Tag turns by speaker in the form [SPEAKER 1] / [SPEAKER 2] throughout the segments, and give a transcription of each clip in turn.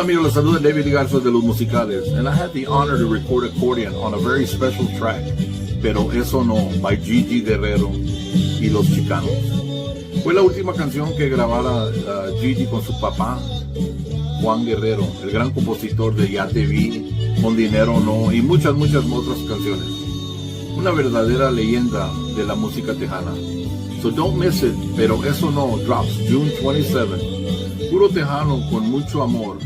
[SPEAKER 1] Hola amigos, les saluda David Garza de los musicales, and I had the honor to record accordion on a very special track, Pero Eso No, by Gigi Guerrero y los Chicanos. Fue la última canción que grabara Gigi con su papá, Juan Guerrero, el gran compositor de Ya Te Vi, Con Dinero No y muchas otras canciones. Una verdadera leyenda de la música tejana. So don't miss it, Pero Eso No drops June 27. Puro tejano con mucho amor.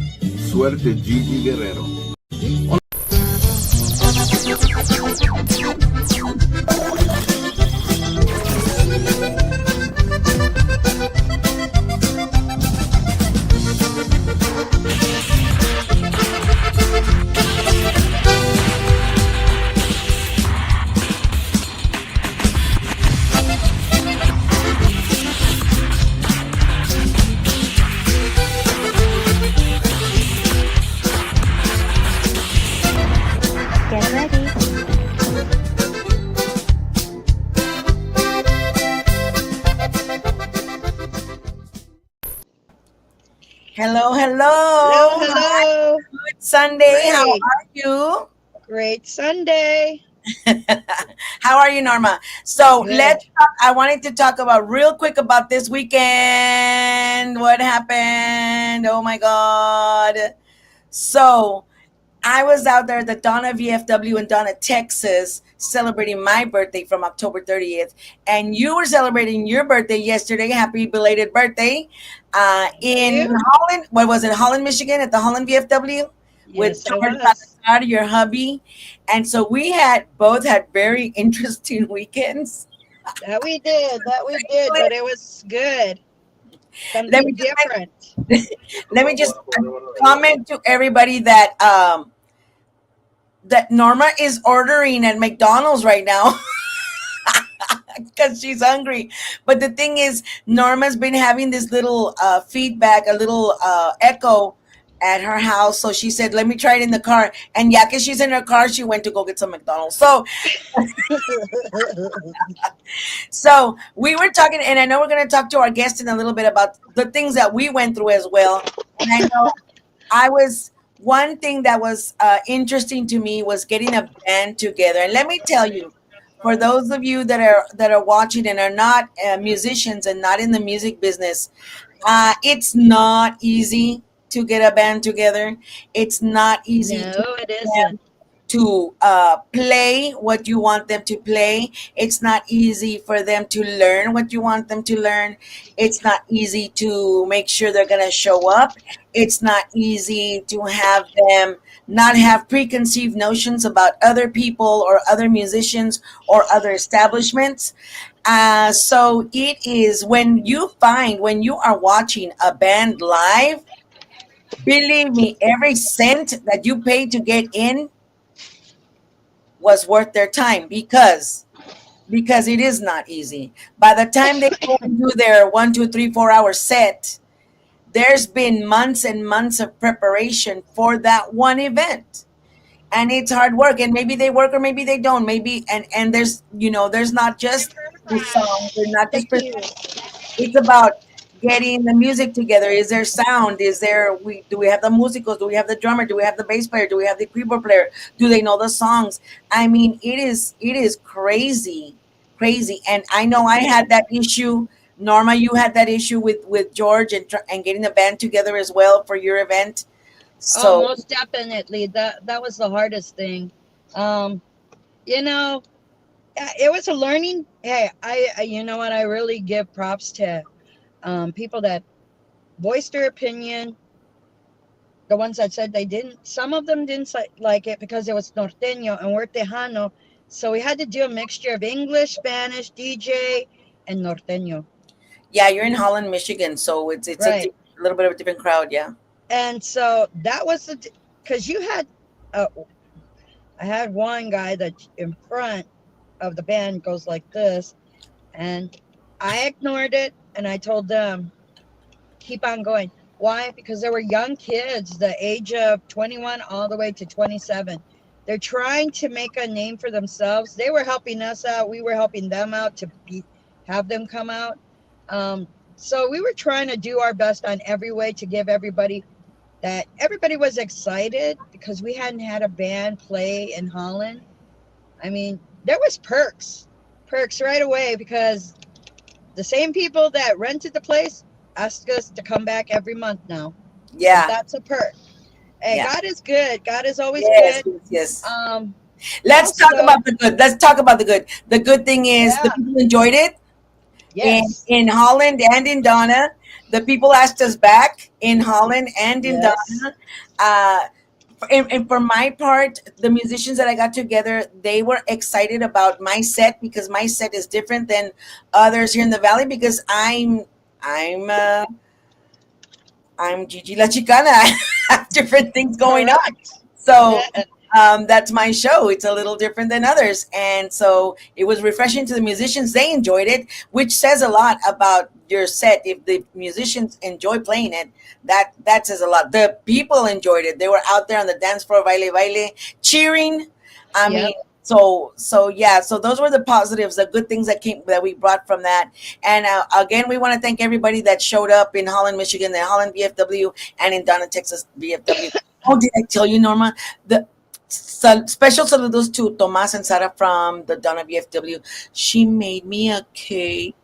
[SPEAKER 1] Suerte Gigi Guerrero.
[SPEAKER 2] Hello.
[SPEAKER 3] Good Sunday.
[SPEAKER 2] Great.
[SPEAKER 3] How are you?
[SPEAKER 2] Great Sunday.
[SPEAKER 3] How are you, Norma? So
[SPEAKER 2] Good.
[SPEAKER 3] let's talk. I wanted to talk about real quick about this weekend. What happened? Oh my God. So I was out there at the Donna VFW in Donna, Texas, celebrating my birthday from October 30th. And you were celebrating your birthday yesterday. Happy belated birthday. In Holland, what was it? Holland, Michigan at the Holland VFW with
[SPEAKER 2] Yes, I
[SPEAKER 3] George
[SPEAKER 2] was.
[SPEAKER 3] Balazar, your hubby. And so we both had very interesting weekends.
[SPEAKER 2] That we did, but it was good.
[SPEAKER 3] Let
[SPEAKER 2] Something
[SPEAKER 3] me just
[SPEAKER 2] different.
[SPEAKER 3] Let me just comment to everybody that that Norma is ordering at McDonald's right now because she's hungry. But the thing is, Norma's been having this little feedback, a little echo at her house. So she said, let me try it in the car. And yeah, because she's in her car, she went to go get some McDonald's. So we were talking, and I know we're going to talk to our guest in a little bit about the things that we went through as well. And I know one thing that was interesting to me was getting a band together. And let me tell you, for those of you that are watching and are not musicians and not in the music business, it's not easy to get a band together. It's not easy
[SPEAKER 2] No, it isn't.
[SPEAKER 3] to play what you want them to play. It's not easy for them to learn what you want them to learn. It's not easy to make sure they're going to show up. It's not easy to have them not have preconceived notions about other people or other musicians or other establishments. So it is when you are watching a band live, believe me, every cent that you pay to get in was worth their time because it is not easy. By the time they go and do their 1, 2, 3, 4 hour set, there's been months and months of preparation for that one event. And it's hard work. And maybe they work or maybe they don't. Maybe and there's there's not just the songs, they're not just it's about getting the music together. Is there sound? Do we have the musicals? Do we have the drummer? Do we have the bass player? Do we have the keyboard player? Do they know the songs? I mean, it is crazy. And I know I had that issue. Norma, you had that issue with George and getting the band together as well for your event. So
[SPEAKER 2] most definitely. That was the hardest thing. It was a learning. Hey, I you know what? I really give props to people that voiced their opinion. The ones that said they didn't. Some of them didn't like it because it was norteño and we're Tejano. So we had to do a mixture of English, Spanish, DJ, and norteño.
[SPEAKER 3] Yeah, you're in Holland, Michigan, so it's
[SPEAKER 2] Right.
[SPEAKER 3] a little bit of a different crowd, yeah.
[SPEAKER 2] And so that was because you had, I had one guy that in front of the band goes like this, and I ignored it and I told them, keep on going. Why? Because there were young kids, the age of 21 all the way to 27. They're trying to make a name for themselves. They were helping us out. We were helping them out to have them come out. So we were trying to do our best on every way to give everybody that everybody was excited because we hadn't had a band play in Holland. I mean, there was perks right away because the same people that rented the place asked us to come back every month now. So
[SPEAKER 3] Yeah,
[SPEAKER 2] that's a perk. Hey,
[SPEAKER 3] yeah.
[SPEAKER 2] God is good. God is always
[SPEAKER 3] Yes,
[SPEAKER 2] good.
[SPEAKER 3] yes, yes.
[SPEAKER 2] Um,
[SPEAKER 3] Let's talk
[SPEAKER 2] Also,
[SPEAKER 3] about the good. Let's talk about the good. The good thing is the
[SPEAKER 2] yeah,
[SPEAKER 3] people enjoyed it
[SPEAKER 2] yes,
[SPEAKER 3] in Holland and in Donna. The people asked us back in Holland and in
[SPEAKER 2] yes.
[SPEAKER 3] Donna. Uh, and for my part, the musicians that I got together, they were excited about my set because my set is different than others here in the valley because I'm I'm Gigi La Chicana. I have different things going on.
[SPEAKER 2] Correct.
[SPEAKER 3] So that's my show. It's a little different than others. And so it was refreshing to the musicians. They enjoyed it, which says a lot about your set. If the musicians enjoy playing it, that says a lot. The people enjoyed it. They were out there on the dance floor, baile, baile, cheering. I mean,
[SPEAKER 2] Yep.
[SPEAKER 3] so yeah, so those were the positives, the good things that we brought from that. And again, we want to thank everybody that showed up in Holland, Michigan, the Holland VFW, and in Donna, Texas VFW. Oh, did I tell you, Norma? The special saludos to Tomas and Sarah from the Donna VFW. She made me a cake.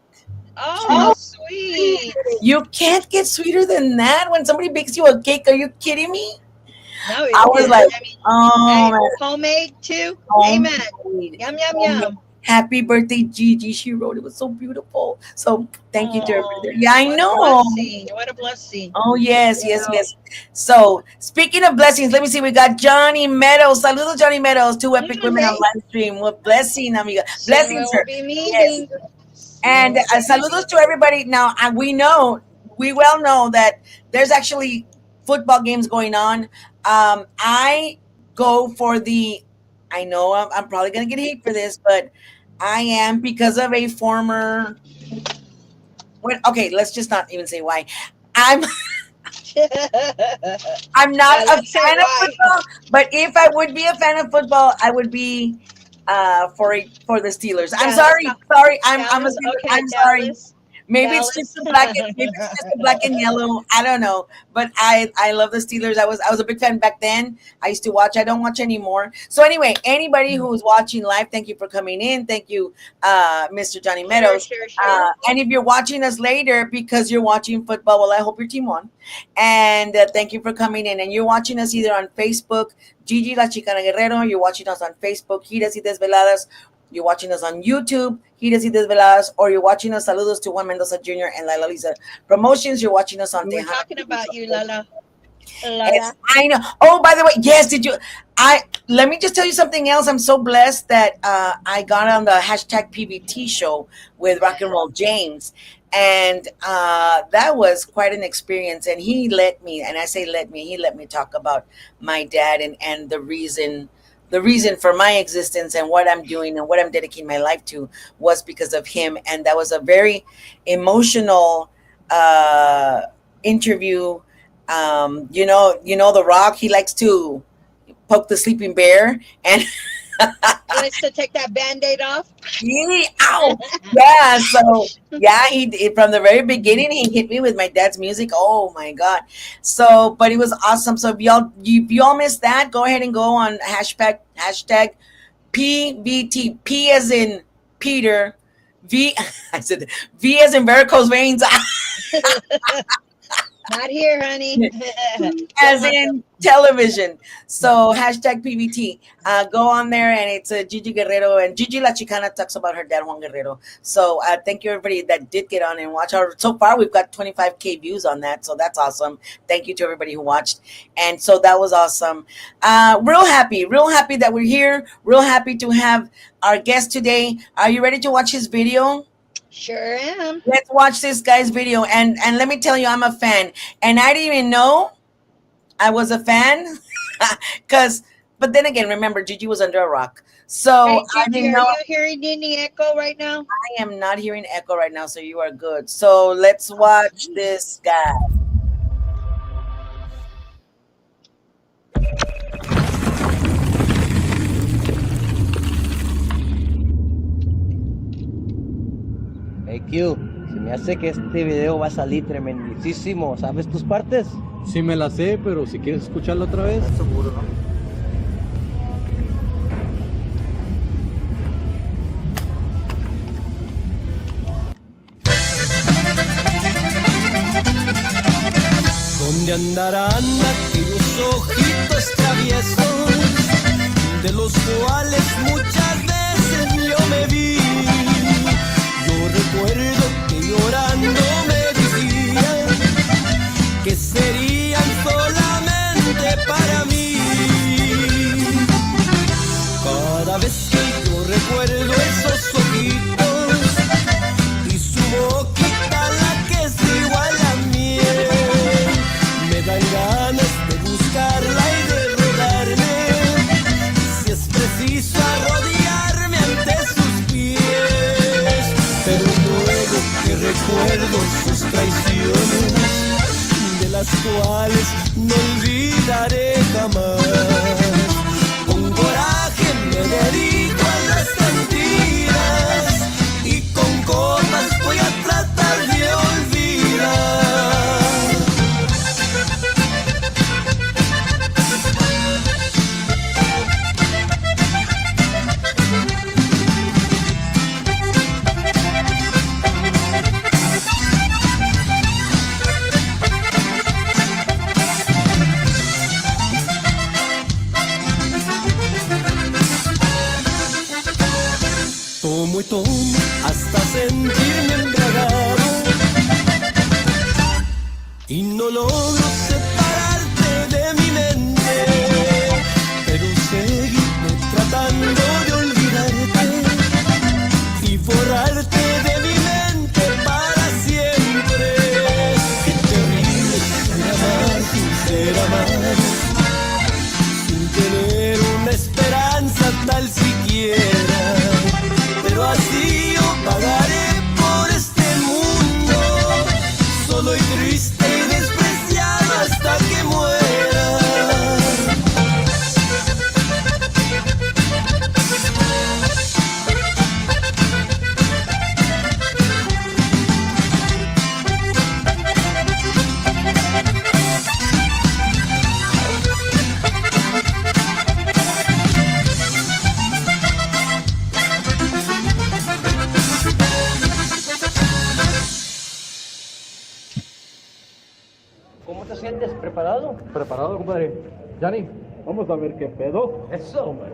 [SPEAKER 2] Oh, how sweet.
[SPEAKER 3] You can't get sweeter than that when somebody bakes you a cake. Are you kidding me?
[SPEAKER 2] No,
[SPEAKER 3] I was like,
[SPEAKER 2] I mean,
[SPEAKER 3] oh
[SPEAKER 2] hey,
[SPEAKER 3] man,
[SPEAKER 2] homemade too. Amen.
[SPEAKER 3] homemade,
[SPEAKER 2] Yum, yum,
[SPEAKER 3] homemade.
[SPEAKER 2] yum.
[SPEAKER 3] Happy birthday, Gigi. She wrote it was so beautiful. So thank you to everybody
[SPEAKER 2] Oh,
[SPEAKER 3] there. Yeah, I
[SPEAKER 2] what a
[SPEAKER 3] know.
[SPEAKER 2] blessing. What a blessing.
[SPEAKER 3] Oh, yes,
[SPEAKER 2] You
[SPEAKER 3] yes,
[SPEAKER 2] know,
[SPEAKER 3] yes. So, speaking of blessings, let me see. We got Johnny Meadows. Saludos, Johnny Meadows. Two epic women on
[SPEAKER 2] hey,
[SPEAKER 3] live stream. What blessing, amiga.
[SPEAKER 2] soon
[SPEAKER 3] Blessings,
[SPEAKER 2] we'll
[SPEAKER 3] sir.
[SPEAKER 2] be
[SPEAKER 3] Yes.
[SPEAKER 2] meeting. Soon
[SPEAKER 3] And
[SPEAKER 2] we'll be
[SPEAKER 3] saludos
[SPEAKER 2] meeting.
[SPEAKER 3] to everybody. Now, we well know that there's actually football games going on. I go for I know I'm probably going to get hate for this, but I am because of a former, okay, let's just not even say why. I'm I'm not
[SPEAKER 2] Yeah,
[SPEAKER 3] a
[SPEAKER 2] let's say
[SPEAKER 3] fan of
[SPEAKER 2] why.
[SPEAKER 3] football, but if I would be a fan of football, I would be for the Steelers. I'm
[SPEAKER 2] Dallas,
[SPEAKER 3] sorry, sorry. I'm a
[SPEAKER 2] Dallas.
[SPEAKER 3] Steeler.
[SPEAKER 2] Okay,
[SPEAKER 3] I'm sorry.
[SPEAKER 2] Dallas.
[SPEAKER 3] Maybe it's just
[SPEAKER 2] Dallas.
[SPEAKER 3] the black and maybe it's just the black and yellow. I don't know, but I love the Steelers. I was a big fan back then. I used to watch. I don't watch anymore. So anyway, anybody who's watching live, thank you for coming in. Thank you, Mr. Johnny
[SPEAKER 2] Sure,
[SPEAKER 3] Meadows.
[SPEAKER 2] sure, sure.
[SPEAKER 3] And if you're watching us later because you're watching football, well, I hope your team won. And thank you for coming in. And you're watching us either on Facebook, Gigi La Chicana Guerrero. You're watching us on Facebook, Giras y Desveladas. You're watching us on YouTube, Giras y Desveladas, or you're watching us, saludos to Juan Mendoza Jr. and Lila Lisa Promotions. You're watching us on
[SPEAKER 2] We were
[SPEAKER 3] Tejano.
[SPEAKER 2] talking about you, Lala.
[SPEAKER 3] Yes,
[SPEAKER 2] Lala.
[SPEAKER 3] I know. Oh, by the way, yes, did you? Let me just tell you something else. I'm so blessed that I got on the hashtag PBT show with Rock and Roll James. And that was quite an experience. And he let me, and I say he let me talk about my dad and the reason for my existence and what I'm doing and what I'm dedicating my life to was because of him. And that was a very emotional interview. The Rock, he likes to poke the sleeping bear and
[SPEAKER 2] He likes to take that band-aid off.
[SPEAKER 3] ow, yeah. So yeah, from the very beginning he hit me with my dad's music. Oh my god! So, but it was awesome. So if y'all missed that, go ahead and go on hashtag PVT. P as in Peter. V. I said V as in varicose veins.
[SPEAKER 2] Not here, honey.
[SPEAKER 3] As in television. So hashtag PVT. Go on there and it's Gigi Guerrero and Gigi La Chicana talks about her dad Juan Guerrero. So thank you everybody that did get on and watch. So far we've got 25K views on that. So that's awesome. Thank you to everybody who watched. And so that was awesome. Real happy that we're here. Real happy to have our guest today. Are you ready to watch his video?
[SPEAKER 2] Sure am.
[SPEAKER 3] Let's watch this guy's video. And let me tell you, I'm a fan. And I didn't even know I was a fan. But then again, remember, Gigi was under a rock. So
[SPEAKER 2] Hey,
[SPEAKER 3] I
[SPEAKER 2] Gigi,
[SPEAKER 3] didn't
[SPEAKER 2] are
[SPEAKER 3] know.
[SPEAKER 2] you hearing any echo right now?
[SPEAKER 3] I am not hearing echo right now. So you are good. So let's watch this guy.
[SPEAKER 4] Hey Q, si me me hace que este video va a salir tremendísimo. ¿Sabes tus partes?
[SPEAKER 5] Sí me la sé, pero si quieres escucharla otra vez.
[SPEAKER 4] Seguro, ¿no?
[SPEAKER 6] ¿Dónde andarán aquellos ojitos traviesos, de los cuales muchas veces yo me vi? Yo recuerdo que llorando me decían que serían solamente para mí. Cada vez que yo recuerdo esos ojitos y su boquita la que es igual a miel, me dan ganas de buscarla y de rogarme, si es preciso arrodillarme ante sus pies. Pero luego que recuerdo sus traiciones, de las cuales no olvidaré jamás, con coraje me dedico a las mentiras y con copas voy a tratar de olvidar. Tomo y tomo hasta sentirme embriagado y no logro separarte de mi mente, pero seguiré tratando de olvidarte y borrarte de mi mente para siempre. Qué terrible ser amar sin ser amado, sin tener una esperanza tal siquiera. Pero así yo pagaré por este mundo, solo y triste y despreciado hasta que muera.
[SPEAKER 4] ¿Cómo te sientes? ¿Preparado?
[SPEAKER 5] Preparado, compadre. Yanni, vamos a ver qué pedo.
[SPEAKER 4] Eso, hombre.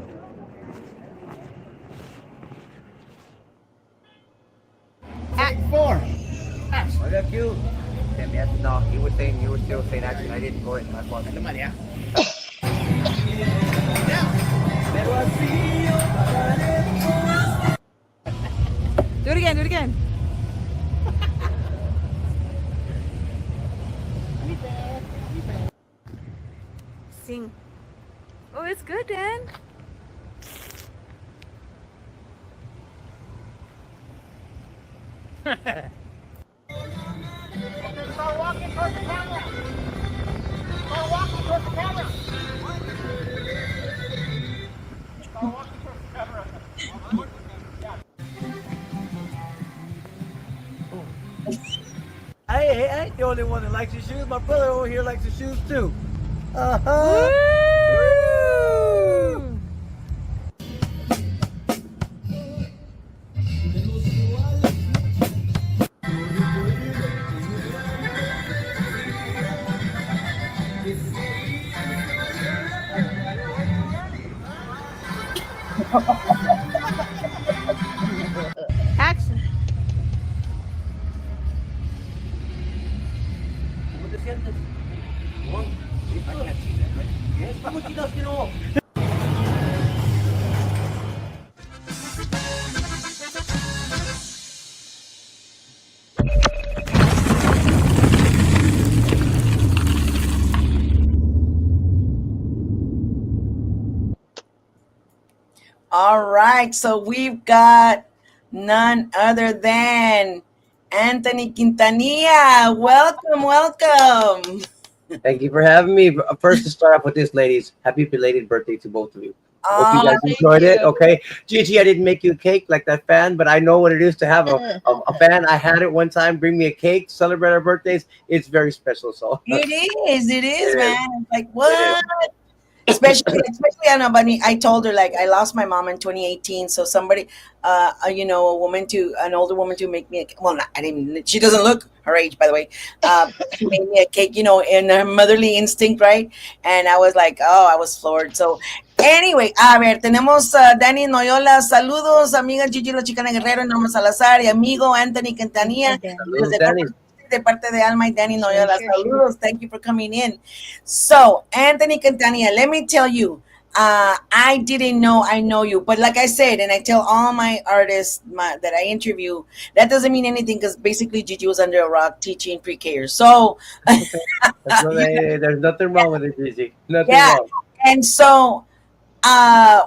[SPEAKER 7] Act 4. I got you. No, you were still saying action. I didn't go in. My fault. María.
[SPEAKER 8] Do it again, do it again. Sing. Oh, it's good, Dan.
[SPEAKER 9] Start walking towards the camera. Start walking towards the camera. Start walking towards the camera.
[SPEAKER 7] Hey, I ain't the only one that likes his shoes. My brother over here likes his shoes too.
[SPEAKER 8] Woo! Action.
[SPEAKER 7] ¿Cómo te sientes? Es como chicos que no.
[SPEAKER 3] All right, so we've got none other than Anthony Quintanilla. Welcome, welcome.
[SPEAKER 4] Thank you for having me. First, to start off with this, ladies, happy belated birthday to both of you.
[SPEAKER 3] Oh,
[SPEAKER 10] Hope you guys
[SPEAKER 2] thank
[SPEAKER 10] enjoyed it.
[SPEAKER 2] you.
[SPEAKER 10] Okay, Gigi, I didn't make you a cake like that fan, but I know what it is to have a fan. I had it one time. Bring me a cake, celebrate our birthdays. It's very special. So
[SPEAKER 3] it is,
[SPEAKER 10] it
[SPEAKER 3] man.
[SPEAKER 10] is.
[SPEAKER 3] It's like
[SPEAKER 10] It is.
[SPEAKER 3] what? Especially I know, Bunny. I told her like I lost my mom in 2018, so somebody, an older woman to make me. Well, not, I didn't. She doesn't look her age, by the way. She made me a cake, in her motherly instinct, right? And I was like, oh, I was floored. So anyway, a ver, tenemos a Dani Noyola. Saludos, amiga Gigi La Chicana Guerrero, Norma Salazar y amigo Anthony Quintanilla.
[SPEAKER 2] Okay, Danny.
[SPEAKER 3] Pues
[SPEAKER 10] Saludos, Danny.
[SPEAKER 3] de parte de Alma y Dani
[SPEAKER 2] Sure,
[SPEAKER 3] Noyola.
[SPEAKER 2] sure, sure.
[SPEAKER 3] Saludos. Thank you for coming in. So, Anthony Quintanilla, let me tell you, I didn't know I know you, but like I said, and I tell all my artists that I interview, that doesn't mean anything because basically Gigi was under a rock teaching pre-Kers. So,
[SPEAKER 10] There's nothing wrong with it, Gigi. Nothing
[SPEAKER 3] yeah.
[SPEAKER 10] wrong.
[SPEAKER 3] And so,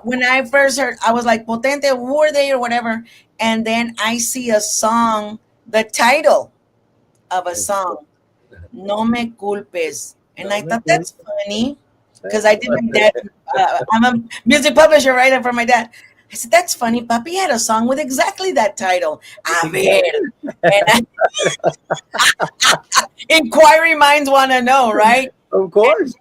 [SPEAKER 3] when I first heard, I was like, Potente, who are they or whatever? And then I see a song, the title of a song, No Me Culpes. And I thought that's funny because I did my dad. I'm a music publisher, right? For my dad. I said, that's funny. Papi had a song with exactly that title. A ver. And inquiry minds want to know, right?
[SPEAKER 10] Of course.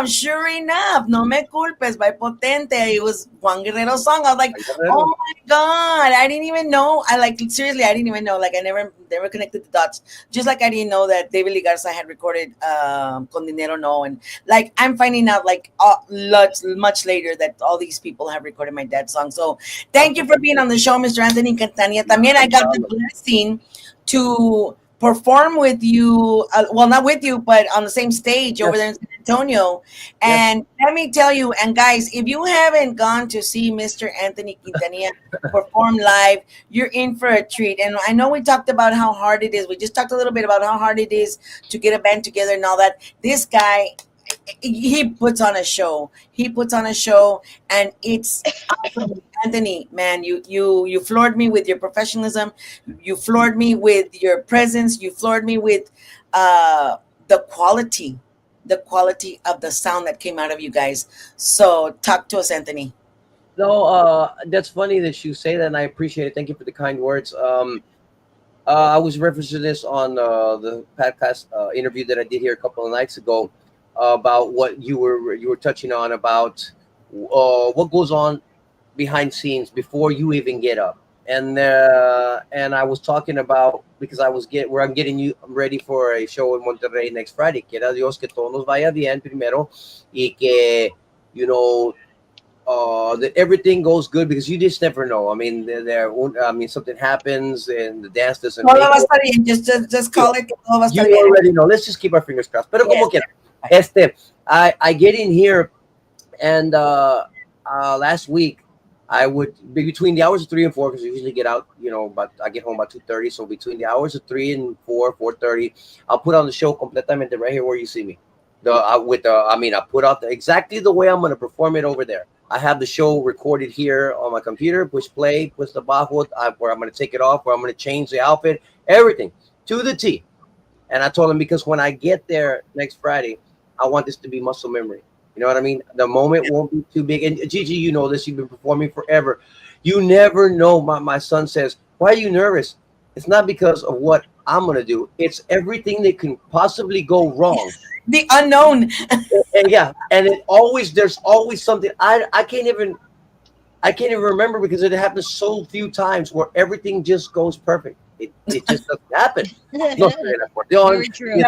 [SPEAKER 3] Sure enough, No Me Culpes by Potente. It was Juan Guerrero's song. I was like, oh my God, I didn't even know. Seriously, I didn't even know. Like, I never connected the dots. Just like I didn't know that David Lee Garza had recorded Con Dinero No. And like, I'm finding out like much later that all these people have recorded my dad's song. So thank you for being on the show, Mr. Anthony Quintanilla. También I got the blessing to perform with you, well, not with you, but on the same stage over there in San Antonio. And let me tell you, and guys, if you haven't gone to see Mr. Anthony Quintanilla perform live, you're in for a treat. And I know we talked about how hard it is. We just talked a little bit about how hard it is to get a band together and all that. This guy, he puts on a show. He puts on a show, and it's awesome. Anthony, man, you floored me with your professionalism. You floored me with your presence. You floored me with the quality of the sound that came out of you guys. So talk to us, Anthony.
[SPEAKER 10] No, that's funny that you say that, and I appreciate it. Thank you for the kind words. I was referencing this on the podcast interview that I did here a couple of nights ago about what you were touching on about what goes on behind scenes before you even get up, and I was talking about, because I'm getting you ready for a show in Monterrey next Friday. Quiera Dios que todo nos vaya bien primero, y que that everything goes good, because you just never know. I mean, something happens and the dance doesn't.
[SPEAKER 3] Todo va a estar bien. Just call it. Todo va a estar
[SPEAKER 10] You
[SPEAKER 3] bien.
[SPEAKER 10] already know. Let's just keep our fingers crossed. Pero como quiera. I get in here, and last week I would be between the hours of 3 and 4, because I usually get out, but I get home about 2:30. So between the hours of 3 and 4:30, I'll put on the show completamente right here where you see me. I put out exactly the way I'm going to perform it over there. I have the show recorded here on my computer, push play, push the bajo, where I'm going to take it off, where I'm going to change the outfit, everything to the T. And I told him, because when I get there next Friday, I want this to be muscle memory. You know what I mean? The moment won't be too big. And Gigi, you know this. You've been performing forever. You never know. My son says, why are you nervous? It's not because of what I'm going to do. It's everything that can possibly go wrong.
[SPEAKER 3] The unknown.
[SPEAKER 10] And there's always something. I can't even remember, because it happens so few times where everything just goes perfect. It just doesn't happen.
[SPEAKER 2] Very true.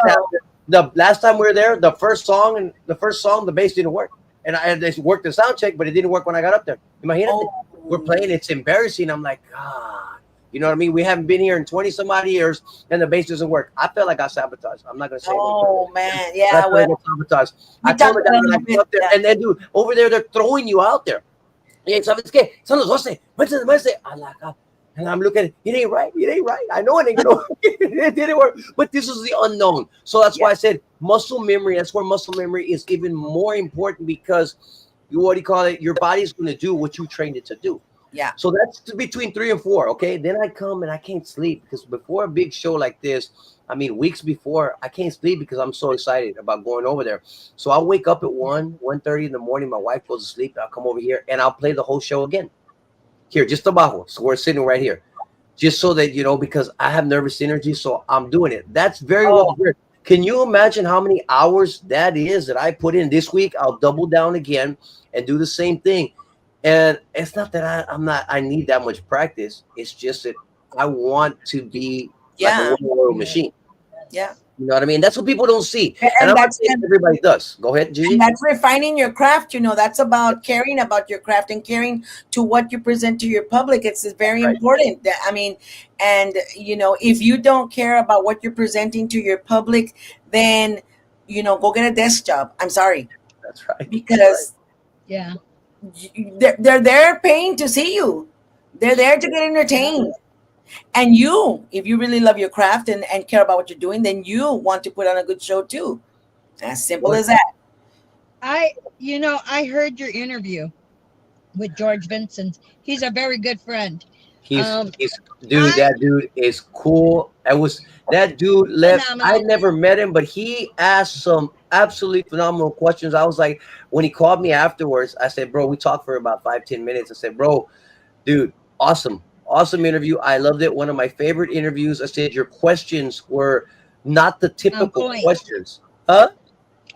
[SPEAKER 10] The last time we were there, the first song, the bass didn't work, and they worked the sound check, but it didn't work when I got up there. Imagínate, we're playing, it's embarrassing. I'm like, God, you know what I mean? We haven't been here in 20 some odd years, and the bass doesn't work. I felt like I sabotaged. I'm not gonna say.
[SPEAKER 3] Oh man, yeah.
[SPEAKER 10] I sabotaged. I told the guy when I get up there, and then dude, over there, they're throwing you out there. Yeah, ¿sabes qué? Son las 12. I'm like, and I'm looking, it ain't right. I know it ain't gonna work. It didn't work. But this is the unknown. So that's why I said muscle memory. That's where muscle memory is even more important, because your body's going to do what you trained it to do.
[SPEAKER 3] Yeah.
[SPEAKER 10] So that's between 3 and 4. Okay. Then I come and I can't sleep because before a big show like this, I mean, weeks before, I can't sleep because I'm so excited about going over there. So I'll wake up at 1:30 in the morning. My wife goes to sleep. I'll come over here and I'll play the whole show again. Here, just abajo. So we're sitting right here. Just so that, because I have nervous energy. So I'm doing it. That's very well prepared. Can you imagine how many hours that is that I put in this week? I'll double down again and do the same thing. And it's not that I need that much practice. It's just that I want to be like a well-oiled machine.
[SPEAKER 3] Yeah.
[SPEAKER 10] You know what I mean? That's what people don't see. And
[SPEAKER 3] And
[SPEAKER 10] I'm not
[SPEAKER 3] that's
[SPEAKER 10] saying everybody does. Go ahead, Gigi.
[SPEAKER 3] and that's refining your craft. That's about caring about your craft and caring to what you present to your public. It's very important. I mean, and if you don't care about what you're presenting to your public, then go get a desk job. I'm sorry.
[SPEAKER 10] That's right.
[SPEAKER 3] Because
[SPEAKER 2] Yeah.
[SPEAKER 3] they're there paying to see you. They're there to get entertained. And if you really love your craft and care about what you're doing, then you want to put on a good show too. As simple as that.
[SPEAKER 2] I heard your interview with George Vincent. He's a very good friend.
[SPEAKER 10] That dude is cool. That dude left. I never met him, but he asked some absolutely phenomenal questions. I was like, when he called me afterwards, I said, bro, we talked for about 5-10 minutes. I said, bro, dude, awesome interview. I loved it. One of my favorite interviews. I said, your questions were not the typical questions. Huh?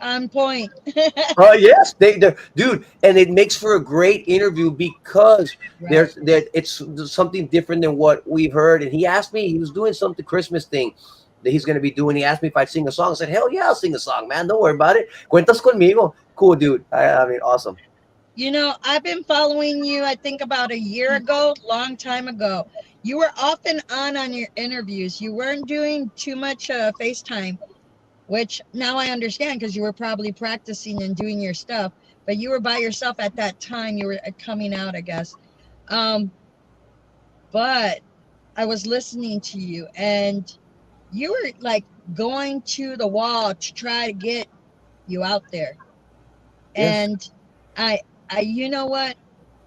[SPEAKER 2] On point.
[SPEAKER 10] Yes, dude, and it makes for a great interview because it's something different than what we've heard. And he asked me, he was doing something Christmas thing that he's going to be doing. He asked me if I'd sing a song. I said, hell yeah, I'll sing a song, man. Don't worry about it. Cuentas conmigo. Cool, dude. I mean, awesome.
[SPEAKER 2] I've been following you, I think about a year ago, long time ago. You were off and on your interviews. You weren't doing too much FaceTime, which now I understand because you were probably practicing and doing your stuff, but you were by yourself at that time. You were coming out, I guess. But I was listening to you and you were like going to the wall to try to get you out there. Yes. And you know what?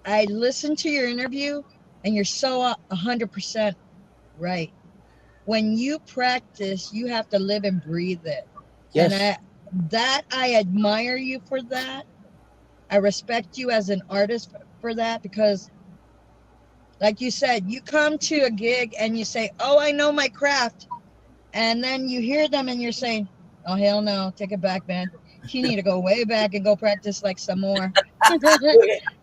[SPEAKER 2] I listened to your interview and you're so 100% right. When you practice, you have to live and breathe it. Yes. And I admire you for that. I respect you as an artist for that because, like you said, you come to a gig and you say, oh, I know my craft. And then you hear them and you're saying, oh, hell no, take it back, man. You need to go way back and go practice like some more.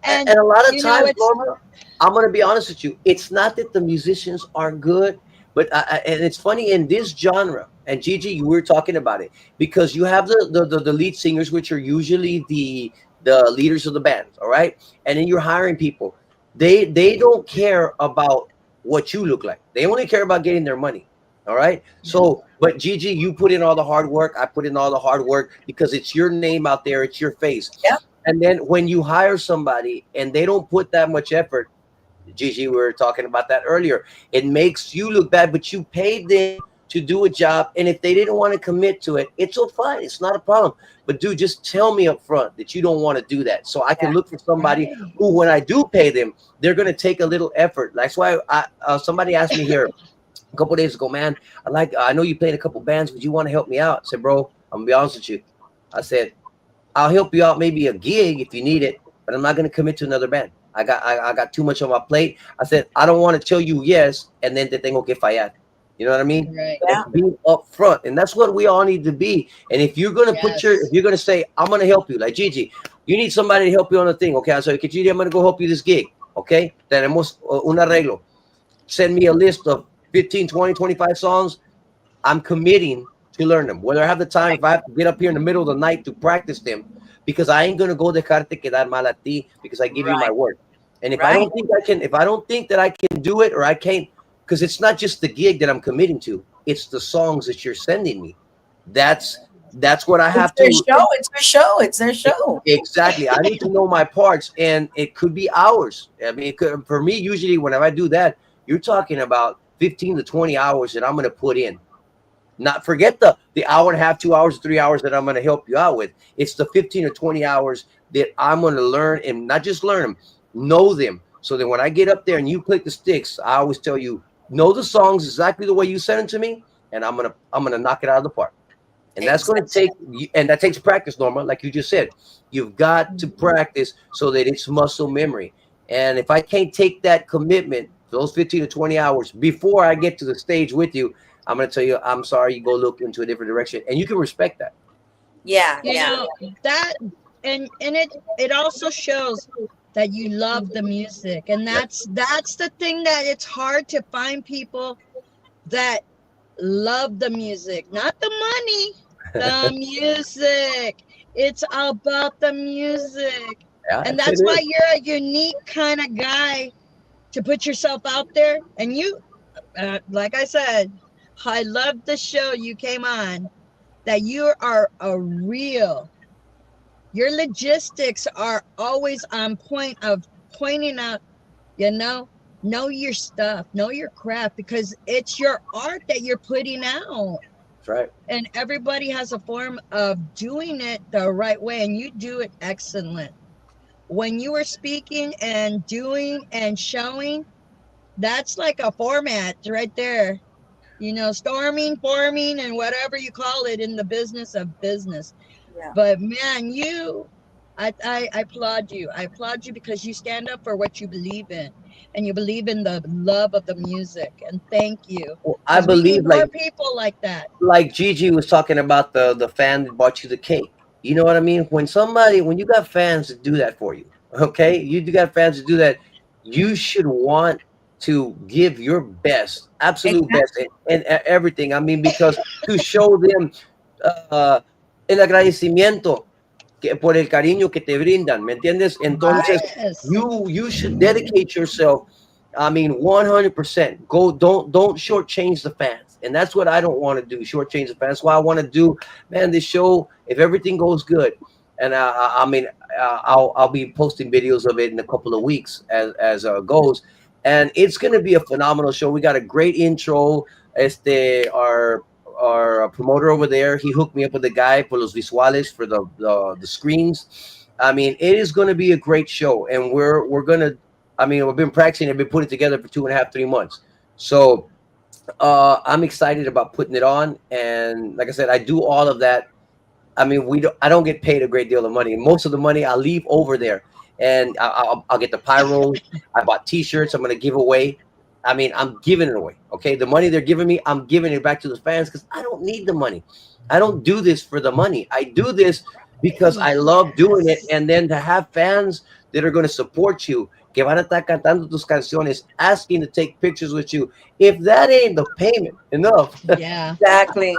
[SPEAKER 10] and a lot of times, Norma, I'm going to be honest with you. It's not that the musicians are good, but and it's funny in this genre. And Gigi, you were talking about it because you have the lead singers, which are usually the leaders of the band. All right. And then you're hiring people. They don't care about what you look like. They only care about getting their money. All right. So, but Gigi, you put in all the hard work. I put in all the hard work because it's your name out there. It's your face.
[SPEAKER 3] Yeah.
[SPEAKER 10] And then when you hire somebody and they don't put that much effort, Gigi, we were talking about that earlier. It makes you look bad, but you paid them to do a job. And if they didn't want to commit to it, it's all fine. It's not a problem. But dude, just tell me up front that you don't want to do that. So I can look for somebody who, when I do pay them, they're going to take a little effort. That's why somebody asked me here a couple of days ago, man, I know you played a couple bands, but you want to help me out? I said, bro, I'm going to be honest with you. I said, I'll help you out maybe a gig if you need it, but I'm not going to commit to another band. I got too much on my plate. I said, I don't want to tell you yes, and then te tengo que fallar. You know what I mean?
[SPEAKER 2] Right.
[SPEAKER 10] Yeah. Being upfront, and that's what we all need to be. And if you're gonna if you're gonna say, I'm gonna help you, like Gigi, you need somebody to help you on a thing. Okay, so Gigi, I'm gonna go help you this gig. Okay, tenemos un arreglo. Send me a list of 15, 20, 25 songs. I'm committing to learn them. Whether I have the time, if I have to get up here in the middle of the night to practice them, because I ain't gonna go dejarte quedar mal a ti because I give you my word. And if I don't think that I can do it or I can't. Because it's not just the gig that I'm committing to; it's the songs that you're sending me. That's what I have to.
[SPEAKER 3] It's their show.
[SPEAKER 10] Exactly. I need to know my parts, and it could be hours. I mean, for me, usually whenever I do that, you're talking about 15 to 20 hours that I'm going to put in. Not forget the hour and a half, 2 hours, 3 hours that I'm going to help you out with. It's the 15 or 20 hours that I'm going to learn, and not just learn them, know them. So then when I get up there and you click the sticks, I always tell you, know the songs exactly the way you sent them to me, and I'm gonna knock it out of the park. And that's going to take, and that takes practice, Norma. Like you just said, you've got to practice so that it's muscle memory. And if I can't take that commitment, those 15 to 20 hours before I get to the stage with you, I'm going to tell you, I'm sorry, you go look into a different direction, and you can respect that.
[SPEAKER 3] Yeah,
[SPEAKER 2] You know that, and it also shows that you love the music, and that's the thing, that it's hard to find people that love the music, not the money, the music. It's about the music.
[SPEAKER 10] Yeah,
[SPEAKER 2] And that's why you're a unique kind of guy to put yourself out there. And you, like I said, I love the show you came on, that you are a real, your logistics are always on point of pointing out, know your stuff, know your craft, because it's your art that you're putting out.
[SPEAKER 10] That's right.
[SPEAKER 2] And everybody has a form of doing it the right way, and you do it excellent. When you were speaking and doing and showing, that's like a format right there. Storming, forming, and whatever you call it in the business of business.
[SPEAKER 3] Yeah.
[SPEAKER 2] But man, I applaud you. I applaud you because you stand up for what you believe in, and you believe in the love of the music. And thank you.
[SPEAKER 10] Well, I believe
[SPEAKER 2] more people like that.
[SPEAKER 10] Like Gigi was talking about the fan that bought you the cake. You know what I mean? When you got fans that do that for you, okay, you got fans that do that, you should want to give your best, absolute best, and everything. I mean, because to show them el agradecimiento por el cariño que te brindan, ¿me entiendes? Entonces, you should dedicate yourself. I mean, 100%. Don't shortchange the fans, and that's what I don't want to do. Shortchange the fans. That's why I want to do, man, this show. If everything goes good, and I'll be posting videos of it in a couple of weeks as goes, and it's going to be a phenomenal show. We got a great intro. Our promoter over there, he hooked me up with the guy for los visuales for the screens. I mean, it is going to be a great show, and we're gonna. I mean, we've been practicing and been putting it together for 2.5, 3 months. So I'm excited about putting it on, and like I said, I do all of that. I mean, I don't get paid a great deal of money. Most of the money I leave over there, and I'll get the pyros. I bought T-shirts. I'm going to give away. I mean, I'm giving it away. Okay, the money they're giving me, I'm giving it back to the fans because I don't need the money. I don't do this for the money. I do this because I love doing it, and then to have fans that are going to support you, que van a estar cantando tus canciones, asking to take pictures with you. If that ain't the payment enough,
[SPEAKER 2] yeah,
[SPEAKER 3] exactly.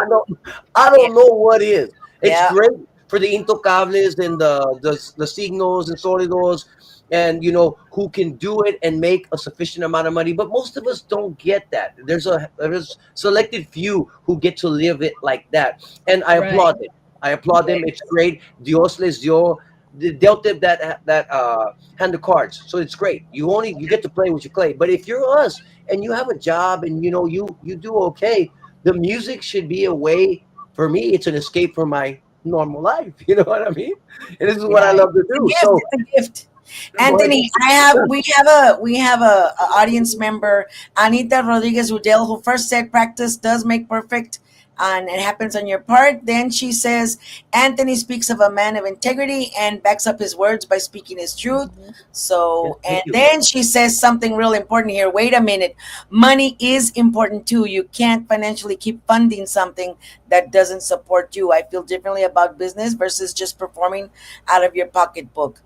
[SPEAKER 10] I don't know what is. It's great for the intocables and the signos and sólidos, and who can do it and make a sufficient amount of money. But most of us don't get that. There's selected few who get to live it like that, and I applaud it. I applaud them. It's great. Dios les dealt them that hand of cards, so it's great. You get to play what you play. But if you're us and you have a job and you do okay, the music should be a way. For me, it's an escape from my normal life. You know what I mean? And this is what I love to do.
[SPEAKER 3] It's a gift. Anthony, we have a audience member, Anita Rodriguez Udell, who first said practice does make perfect, and it happens on your part. Then she says Anthony speaks of a man of integrity and backs up his words by speaking his truth. So, and then she says something real important here. Wait a minute. Money is important too. You can't financially keep funding something that doesn't support you. I feel differently about business versus just performing out of your pocketbook.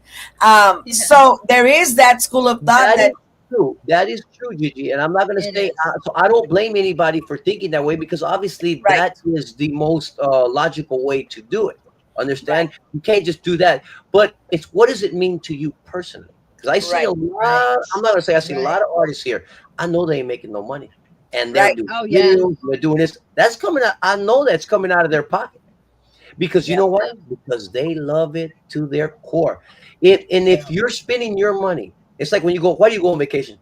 [SPEAKER 3] So there is that school of thought that
[SPEAKER 10] true. That is true, Gigi. And I'm not going to say, so I don't blame anybody for thinking that way, because obviously that is the most logical way to do it. Understand? You can't just do that. But it's, what does it mean to you personally? Because I see a lot, I'm not going to say I see a lot of artists here. I know they ain't making no money. And they're doing videos, they're doing this. That's coming out. I know that's coming out of their pocket. Because you know what? Because they love it to their core. If you're spending your money, it's like when you go, why do you go on vacation?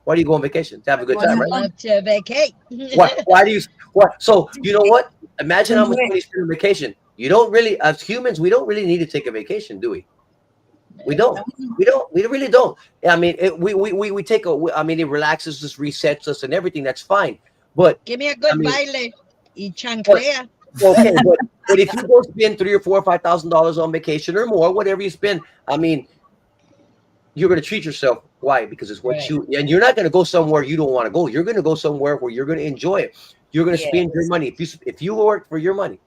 [SPEAKER 10] Why do you go on vacation? To have a good time, right?
[SPEAKER 2] I love to vacate.
[SPEAKER 10] Why do you, what? So, you know what? Imagine how much money you spend on vacation. You don't really, as humans, we don't really need to take a vacation, do we? We don't. We really don't. I mean, we take I mean, it relaxes us, resets us, and everything. That's fine. But
[SPEAKER 2] Give me a good
[SPEAKER 10] I mean,
[SPEAKER 2] baile y
[SPEAKER 10] but,
[SPEAKER 2] chanclea.
[SPEAKER 10] okay, but if you go spend $3,000 or $4,000 on vacation or more, whatever you spend, I mean, you're going to treat yourself. Why? Because it's what
[SPEAKER 2] Right.
[SPEAKER 10] and you're not going to go somewhere you don't want to go. You're going to go somewhere where you're going to enjoy it. You're going to spend your money. If you work for your money,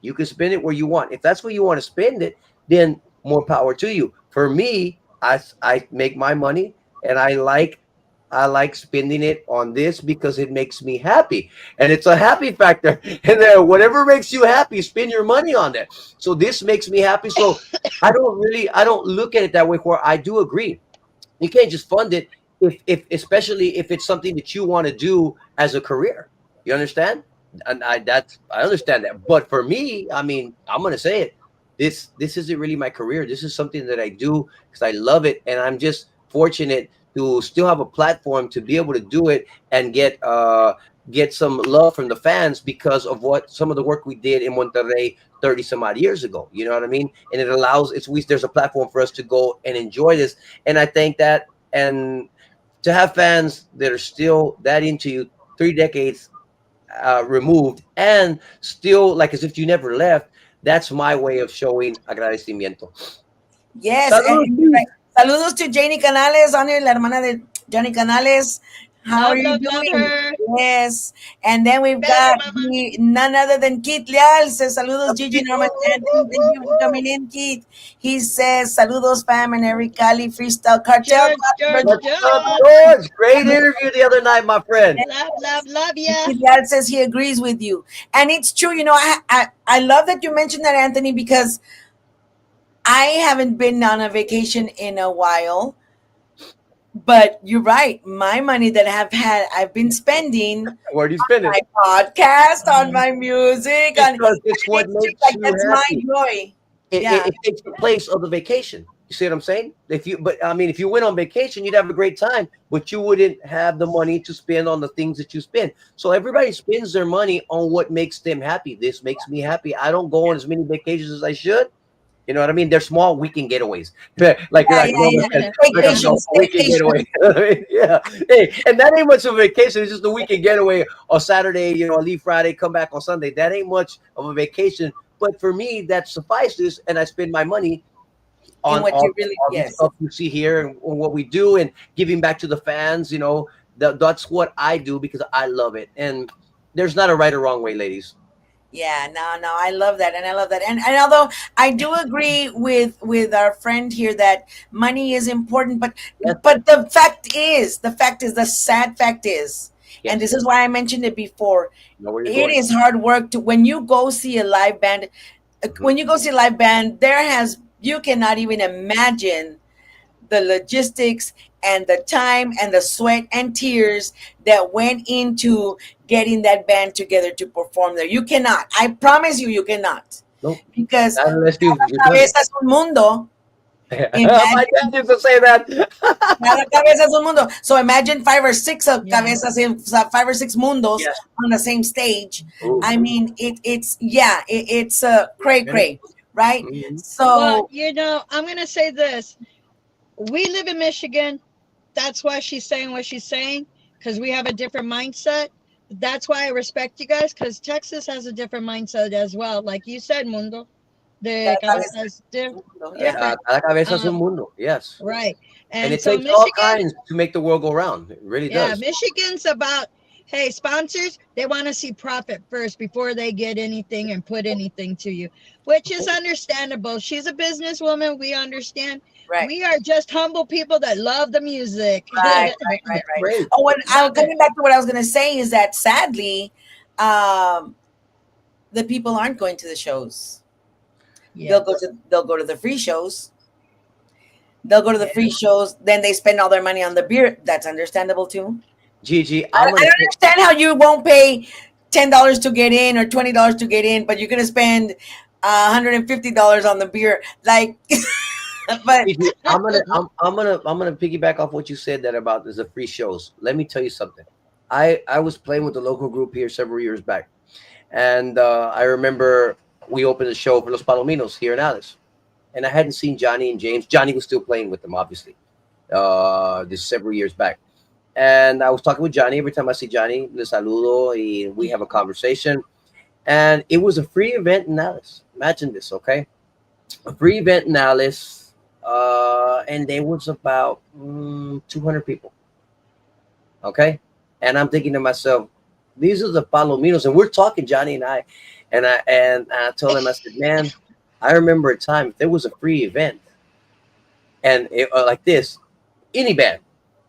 [SPEAKER 10] you can spend it where you want. If that's where you want to spend it, then more power to you. For me, I make my money, and I like spending it on this because it makes me happy, and it's a happy factor. And then whatever makes you happy, spend your money on that. So this makes me happy. So I don't look at it that way. Where I do agree, you can't just fund it if especially if it's something that you want to do as a career. You understand? And I understand that. But for me, I mean, I'm gonna say it. This isn't really my career. This is something that I do because I love it, and I'm just fortunate to still have a platform to be able to do it and get some love from the fans because of what some of the work we did in Monterrey 30 some odd years ago. You know what I mean? And it allows there's a platform for us to go and enjoy this. And I think that, and to have fans that are still that into you 3 decades removed and still like as if you never left, that's my way of showing agradecimiento.
[SPEAKER 3] Yes. Saludos to Janie Canales on here, la hermana de Johnny Canales. How are you
[SPEAKER 2] Love
[SPEAKER 3] doing?
[SPEAKER 2] her.
[SPEAKER 3] Yes. And then we've got none other than Keith Leal. Says saludos, Gigi Norman. Thank you for coming in, Keith. He says saludos, fam, and Eric Cali Freestyle Cartel.
[SPEAKER 10] George, great interview the other night, my friend.
[SPEAKER 2] Love ya.
[SPEAKER 3] Keith Leal says he agrees with you. And it's true. You know, I love that you mentioned that, Anthony, because I haven't been on a vacation in a while. But you're right. My money that I've been spending.
[SPEAKER 10] Where do you spend it?
[SPEAKER 3] My podcast, on my music,
[SPEAKER 10] because it's what makes you
[SPEAKER 3] that's
[SPEAKER 10] happy.
[SPEAKER 3] my joy.
[SPEAKER 10] It takes the place of the vacation. You see what I'm saying? If you went on vacation, you'd have a great time, but you wouldn't have the money to spend on the things that you spend. So everybody spends their money on what makes them happy. This makes me happy. I don't go on as many vacations as I should. You know what I mean? They're small weekend getaways. Weekend getaway. Yeah. Hey, and that ain't much of a vacation. It's just a weekend getaway on Saturday, I leave Friday, come back on Sunday. That ain't much of a vacation. But for me, that suffices, and I spend my money on
[SPEAKER 3] what
[SPEAKER 10] all,
[SPEAKER 3] you really,
[SPEAKER 10] all the stuff you see here and what we do and giving back to the fans. That's what I do because I love it. And there's not a right or wrong way, ladies.
[SPEAKER 3] Yeah, no, I love that, and I love that, and although I do agree with our friend here that money is important, but the sad fact is, and this is why I mentioned it before, it is hard work when you go see a live band. When you go see a live band, you cannot even imagine the logistics and the time and the sweat and tears that went into getting that band together to perform there. You cannot. I promise you cannot.
[SPEAKER 10] Nope.
[SPEAKER 3] Because
[SPEAKER 10] unless you
[SPEAKER 3] cabeza es un mundo.
[SPEAKER 10] My dad used to say that.
[SPEAKER 3] Cada cabeza es un mundo. So imagine 5 or 6 cabezas in 5 or 6 mundos on the same stage. Ooh. I mean, it's cray, right?
[SPEAKER 10] Mm-hmm.
[SPEAKER 3] So
[SPEAKER 2] I'm gonna say this. We live in Michigan. That's why she's saying what she's saying, because we have a different mindset. That's why I respect you guys, because Texas has a different mindset as well. Like you said, Mundo. The cabeza is different.
[SPEAKER 10] Cada cabeza es un mundo. Yes.
[SPEAKER 2] Right.
[SPEAKER 10] And it takes all kinds to make the world go round. It really does.
[SPEAKER 2] Yeah, Michigan's about, hey, sponsors, they want to see profit first before they get anything and put anything to you, which is understandable. She's a businesswoman. We understand. Right. We are just humble people that love the music.
[SPEAKER 3] Right. Oh, coming back to what I was going to say is that sadly, the people aren't going to the shows. Yeah. They'll go to the free shows. They'll go to the free shows. Then they spend all their money on the beer. That's understandable too.
[SPEAKER 10] Gigi,
[SPEAKER 3] I don't understand how you won't pay $10 to get in or $20 to get in, but you're going to spend $150 on the beer. Like. But
[SPEAKER 10] I'm gonna piggyback off what you said that about the free shows. Let me tell you something. I was playing with a local group here several years back, and I remember we opened a show for Los Palominos here in Alice, and I hadn't seen Johnny and James. Johnny was still playing with them, obviously. This several years back, and I was talking with Johnny. Every time I see Johnny, le saludo, and we have a conversation. And it was a free event in Alice. Imagine this, okay? A free event in Alice, and there was about 200 people, okay? And I'm thinking to myself, these are the Palominos, and we're talking, Johnny and I, and I told him, I said, man, I remember a time if there was a free event, and like this, any band,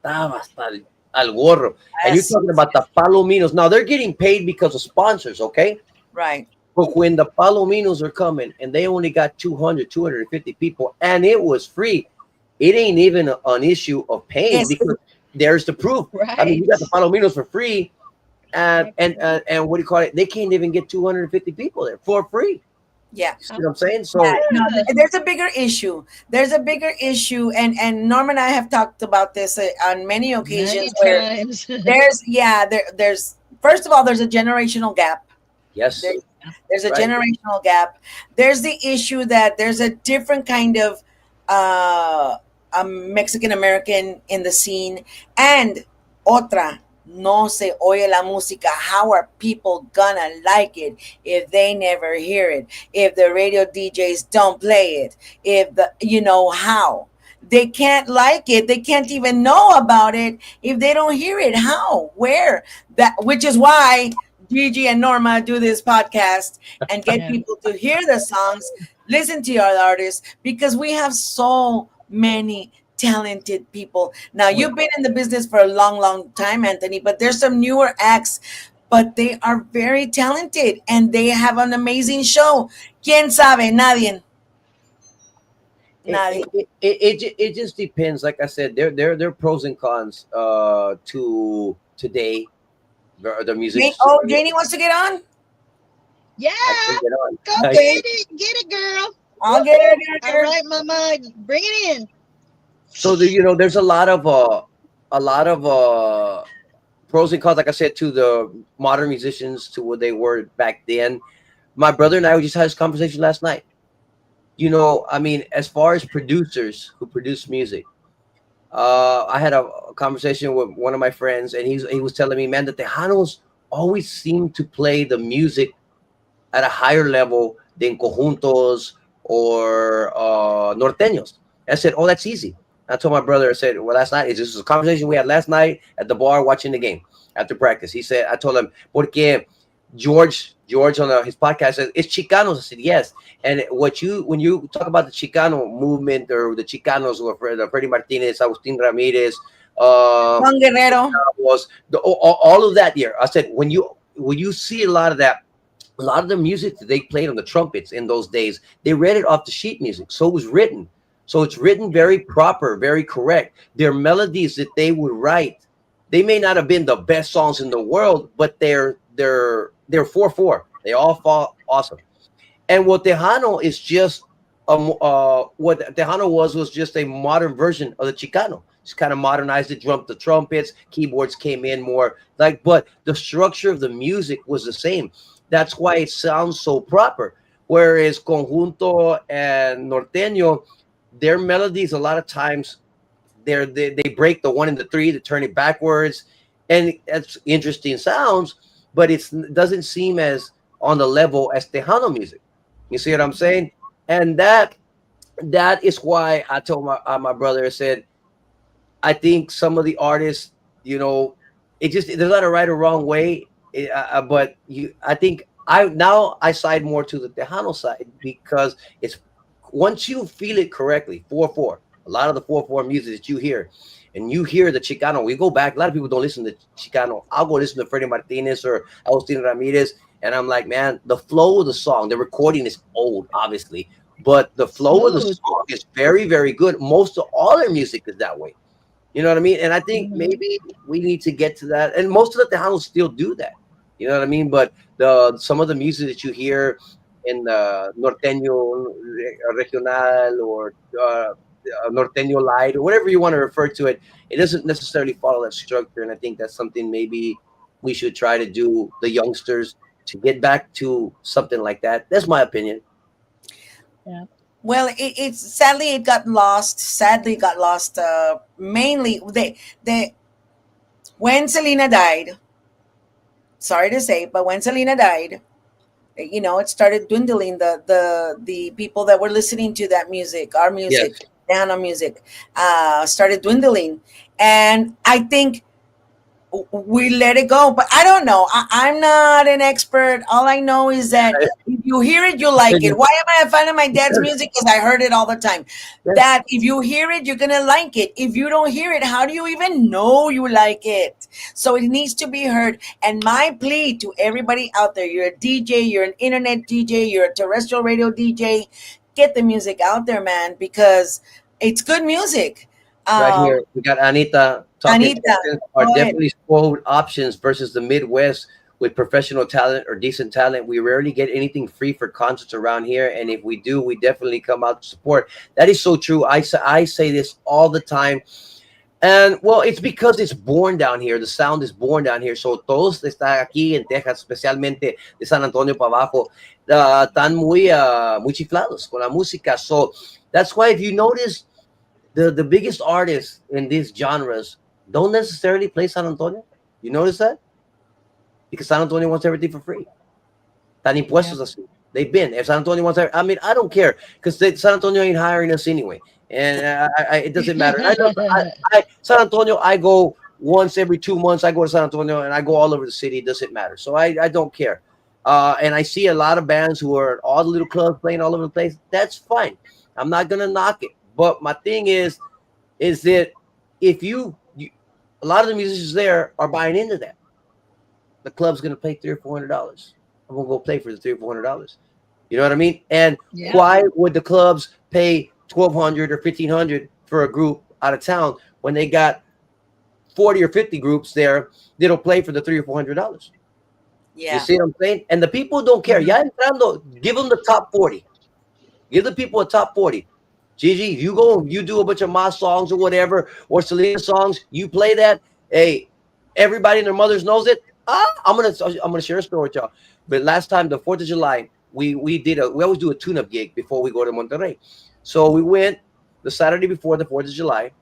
[SPEAKER 10] estaba hasta al gorro, and you're
[SPEAKER 3] Yes.
[SPEAKER 10] talking about the Palominos. Now they're getting paid because of sponsors, okay?
[SPEAKER 3] Right.
[SPEAKER 10] But when the Palominos are coming and they only got 200, 250 people and it was free, it ain't even an issue of paying
[SPEAKER 3] Yes.
[SPEAKER 10] because there's the proof. I mean, you got the Palominos for free, and what do you call it? They can't even get 250 people there for free.
[SPEAKER 3] Yeah.
[SPEAKER 10] You see what I'm saying? So
[SPEAKER 3] Yeah, no, there's a bigger issue. There's a bigger issue, and Norm and I have talked about this on many occasions.
[SPEAKER 2] Many
[SPEAKER 3] Where
[SPEAKER 2] times.
[SPEAKER 3] there's first of all, there's a generational gap.
[SPEAKER 10] yes,
[SPEAKER 3] There's a
[SPEAKER 10] Right.
[SPEAKER 3] generational gap. There's the issue that there's a different kind of Mexican American in the scene, and otra. No se oye la música. How are people gonna like it if they never hear it? If the radio DJs don't play it? If how? They can't like it. They can't even know about it if they don't hear it. How? Where? Which is why Gigi and Norma do this podcast and get people to hear the songs, listen to our artists, because we have so many talented people. Now, you've been in the business for a long, long time, Anthony, but there's some newer acts, but they are very talented and they have an amazing show. ¿Quién sabe? Nadie. Nadie.
[SPEAKER 10] it just depends. Like I said, there are pros and cons to today. The music.
[SPEAKER 3] Janie wants to get on?
[SPEAKER 2] Yeah,
[SPEAKER 10] I can get on.
[SPEAKER 2] go
[SPEAKER 10] I-
[SPEAKER 2] get it, girl.
[SPEAKER 3] I'll get it.
[SPEAKER 2] All right, Mama, bring it in.
[SPEAKER 10] So there's a lot of pros and cons, like I said, to the modern musicians to what they were back then. My brother and I just had this conversation last night. I mean, as far as producers who produce music, I had a conversation with one of my friends, and he was telling me, man, the Tejanos always seem to play the music at a higher level than conjuntos or norteños. I said, oh, that's easy. I told my brother, I said, well, last night, this was a conversation we had last night at the bar watching the game after practice. He said, I told him, porque George on his podcast says, it's Chicanos. I said, yes. And when you talk about the Chicano movement or the Chicanos or Freddie Martinez, Agustin Ramirez,
[SPEAKER 3] Juan Guerrero,
[SPEAKER 10] was all of that year. I said, when you see a lot of that, a lot of the music that they played on the trumpets in those days, they read it off the sheet music. So it was written. So it's written very proper, very correct. Their melodies that they would write, they may not have been the best songs in the world, but they're 4/4. They all fall awesome. And what Tejano is just what Tejano was just a modern version of the Chicano. Just kind of modernized it, the trumpets, keyboards came in more but the structure of the music was the same. That's why it sounds so proper. Whereas conjunto and norteño, their melodies a lot of times they break the 1 and the 3 to turn it backwards, and that's interesting sounds, but it doesn't seem as on the level as Tejano music. You see what I'm saying? And that is why I told my brother, I said, I think some of the artists, there's not a right or wrong way, but I think I side more to the Tejano side because it's once you feel it correctly, 4/4. A lot of the 4/4 music that you hear, and you hear the Chicano. We go back. A lot of people don't listen to Chicano. I'll go listen to Freddie Martinez or Agustin Ramirez, and I'm like, man, the flow of the song, the recording is old, obviously, but the flow of the song is very, very good. Most of all their music is that way. You know what I mean? And I think maybe we need to get to that. And most of the Tejanos still do that. You know what I mean? But some of the music that you hear in the norteño regional or norteño light or whatever you want to refer to it, it doesn't necessarily follow that structure. And I think that's something maybe we should try to do, the youngsters, to get back to something like that. That's my opinion.
[SPEAKER 2] Yeah.
[SPEAKER 3] Well, it's sadly it got lost. Sadly, got lost. Mainly, they when Selena died. Sorry to say, but when Selena died, it started dwindling. The people that were listening to that music, our
[SPEAKER 10] Yes,
[SPEAKER 3] music, Tejano music, started dwindling, and I think we let it go. But I don't know. I'm not an expert. All I know is that if you hear it, you like it. Why am I a fan of my dad's music? Because I heard it all the time.
[SPEAKER 10] yes,
[SPEAKER 3] That if you hear it, you're gonna like it. If you don't hear it, how do you even know you like it? So it needs to be heard. And my plea to everybody out there: you're a DJ, you're an internet DJ, you're a terrestrial radio DJ. Get the music out there, man, because it's good music.
[SPEAKER 10] right
[SPEAKER 3] Um,
[SPEAKER 10] here. We got Anita talking.
[SPEAKER 3] Anita,
[SPEAKER 10] Texans are
[SPEAKER 3] go ahead.
[SPEAKER 10] definitely spoiled options versus the Midwest with professional talent or decent talent. We rarely get anything free for concerts around here, and if we do, we definitely come out to support. That is so true. I say this all the time. And well, it's because it's born down here. The sound is born down here. So todos están aquí en Texas, especialmente de San Antonio para abajo, están muy chiflados con la música. So that's why if you notice, the biggest artists in these genres don't necessarily play San Antonio. You notice that? Because San Antonio wants everything for free. Tan
[SPEAKER 2] Yeah.
[SPEAKER 10] impuestos así. They've been. If San Antonio wants, I mean, I don't care because San Antonio ain't hiring us anyway, and it doesn't matter. San Antonio, I go once every 2 months. I go to San Antonio, and I go all over the city. It doesn't matter. So I don't care. And I see a lot of bands who are at all the little clubs playing all over the place. That's fine. I'm not gonna knock it. But my thing is that if you a lot of the musicians there are buying into that. The club's gonna pay $300 or $400. I'm gonna go play for the $300 or $400. You know what I mean? And
[SPEAKER 2] Yeah.
[SPEAKER 10] why would the clubs pay 1,200 or 1,500 for a group out of town when they got 40 or 50 groups there that'll play for the $300 or $400? You
[SPEAKER 3] Yeah.
[SPEAKER 10] see what I'm saying? And the people don't care. Ya entrando, give them the top 40. Give the people a top 40. Gigi, you go, you do a bunch of my songs or whatever, or Selena songs, you play that. Hey, everybody and their mothers knows it. I'm gonna share a story with y'all. But last time, the 4th of July, we always do a tune-up gig before we go to Monterrey. So we went the Saturday before the 4th of July.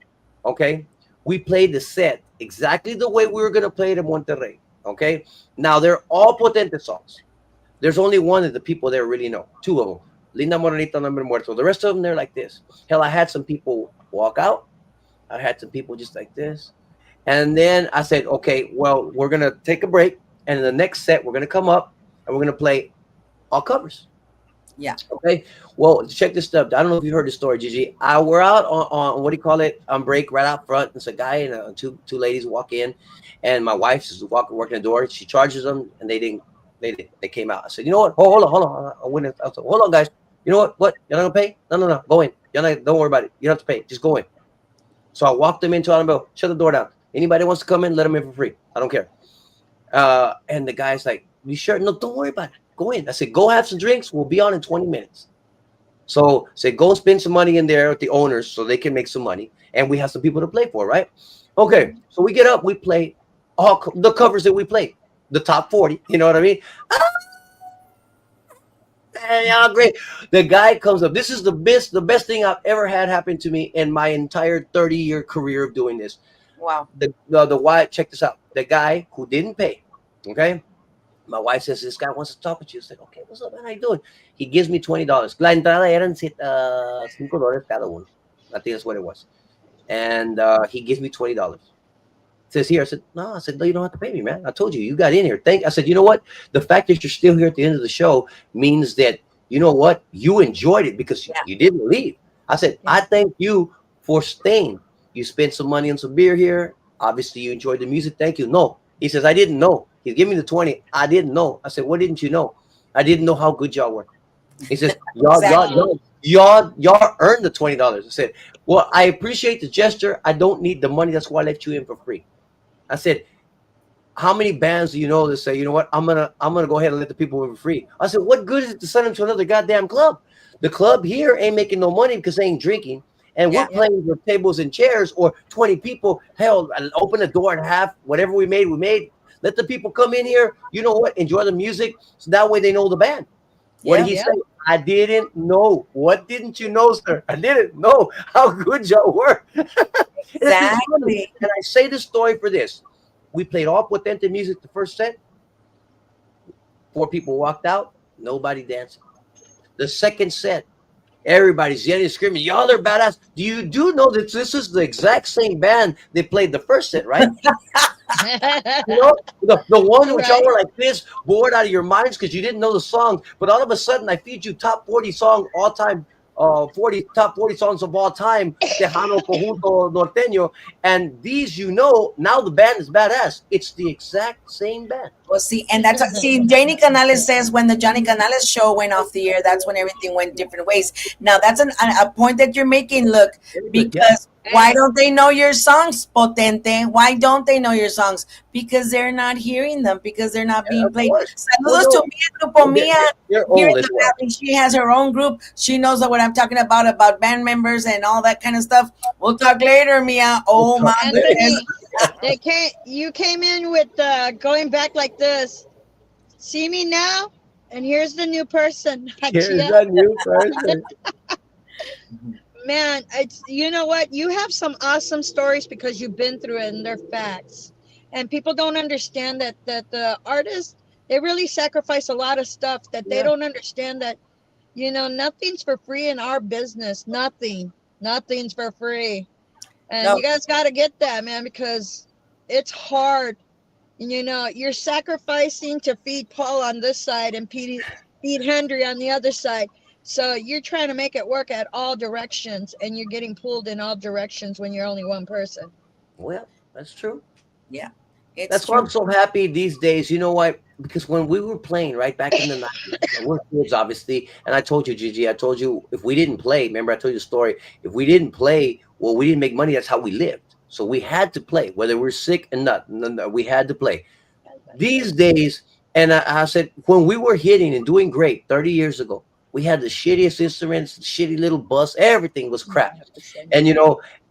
[SPEAKER 10] Okay. We played the set exactly the way we were gonna play it in Monterrey. Okay. Now they're all potente songs. There's only one that the people there really know. Two of them. Linda Morenita, Nombre Muerto. The rest of them, they're like this. Hell, I had some people walk out. I had some people just like this. And then I said, okay, well, we're going to take a break. And in the next set, we're going to come up and we're going to play all covers.
[SPEAKER 3] Yeah.
[SPEAKER 10] Okay. Well, check this stuff. I don't know if you heard the story, Gigi. We're out on what do you call it? On break right out front. It's a guy and two ladies walk in. And my wife is working the door. She charges them and they came out. I said, you know what? Hold on. I said, hold on, guys. You know what? What? You're not gonna pay? No. Go in. Don't worry about it. You don't have to pay. Just go in. So I walked them into Automobile. Shut the door down. Anybody wants to come in, let them in for free. I don't care. And the guy's like, you sure? No, don't worry about it. Go in. I said, go have some drinks. We'll be on in 20 minutes. So say, go spend some money in there with the owners so they can make some money. And we have some people to play for, right? Okay. So we get up, we play all the covers that we played. The top 40. You know what I mean? Yeah, great. The guy comes up. This is the best thing I've ever had happen to me in my entire 30-year career of doing this.
[SPEAKER 3] Wow.
[SPEAKER 10] The wife, check this out. The guy who didn't pay, okay? My wife says, this guy wants to talk with you. I said, okay, what's up, man? How you doing? He gives me $20. La entrada eran $5 cada uno. I think that's what it was. And he gives me $20. Says here, I said, no, you don't have to pay me, man. I told you, you got in here. I said, you know what? The fact that you're still here at the end of the show means that, you know what? You enjoyed it because you didn't leave. I said, I thank you for staying. You spent some money on some beer here. Obviously, you enjoyed the music. Thank you. No. He says, I didn't know. He's giving me the 20. I didn't know. I said, what didn't you know? I didn't know how good y'all were. He says, y'all earned the $20. I said, well, I appreciate the gesture. I don't need the money. That's why I let you in for free. I said, how many bands do you know that say, you know what, I'm gonna go ahead and let the people in for free? I said, what good is it to send them to another goddamn club? The club here ain't making no money because they ain't drinking. And we're playing with tables and chairs or 20 people. Hell, open the door and half, whatever we made. Let the people come in here. You know what? Enjoy the music. So that way they know the band. What
[SPEAKER 3] Yeah.
[SPEAKER 10] did he
[SPEAKER 2] Yeah.
[SPEAKER 10] say? I didn't know. What didn't you know, sir? I didn't know how good y'all were. It's funny.
[SPEAKER 3] Exactly.
[SPEAKER 10] And I say this story for this. We played all potente music the first set. 4 people walked out. Nobody dancing. The second set, everybody's yelling and screaming. Y'all are badass. Do know that this is the exact same band they played the first set, right? You know, the one which y'all
[SPEAKER 2] Right.
[SPEAKER 10] were like this, bored out of your minds because you didn't know the song. But all of a sudden, I feed you top 40 song all time, 40 top 40 songs of all time, Tejano, Conjunto, Norteño, and these now the band is badass. It's the exact same band.
[SPEAKER 3] Well, see, and that's see, Johnny Canales says when the Johnny Canales show went off the air, that's when everything went different ways. Now, that's a point that you're making. Look, because why don't they know your songs, Potente? Why don't they know your songs? Because they're not hearing them. Because they're not being
[SPEAKER 10] Of
[SPEAKER 3] played.
[SPEAKER 10] course.
[SPEAKER 3] Saludos
[SPEAKER 10] Well,
[SPEAKER 3] to Mia Grupo
[SPEAKER 10] they're,
[SPEAKER 3] Mia.
[SPEAKER 10] they're
[SPEAKER 3] Here
[SPEAKER 10] old
[SPEAKER 3] in
[SPEAKER 10] as
[SPEAKER 3] the
[SPEAKER 10] well.
[SPEAKER 3] valley, she has her own group. She knows what I'm talking about band members and all that kind of stuff. We'll talk later, Mia. Oh my goodness.
[SPEAKER 2] Anthony, you came in with going back like this. See me now, and here's the new person.
[SPEAKER 10] Here's
[SPEAKER 2] Achia.
[SPEAKER 10] a new person.
[SPEAKER 2] Man, it's you know what? You have some awesome stories because you've been through it, and they're facts. And people don't understand that the artists they really sacrifice a lot of stuff that they
[SPEAKER 10] Yeah.
[SPEAKER 2] don't understand that nothing's for free in our business. Nothing's for free. And
[SPEAKER 3] No.
[SPEAKER 2] you guys got to get that, man, because it's hard. And you're sacrificing to feed Paul on this side and feed Henry on the other side. So you're trying to make it work at all directions, and you're getting pulled in all directions when you're only one person.
[SPEAKER 10] Well, that's true.
[SPEAKER 3] Yeah, it's
[SPEAKER 10] That's why
[SPEAKER 3] true.
[SPEAKER 10] I'm so happy these days. You know what? Because when we were playing right back in the 90s, we're kids, obviously. And I told you, Gigi, I told you if we didn't play, remember I told you the story. If we didn't play, well, we didn't make money. That's how we lived. So we had to play, whether we're sick and not. We had to play. These days, and I said, when we were hitting and doing great 30 years ago, we had the shittiest instruments, shitty little bus, everything was crap. And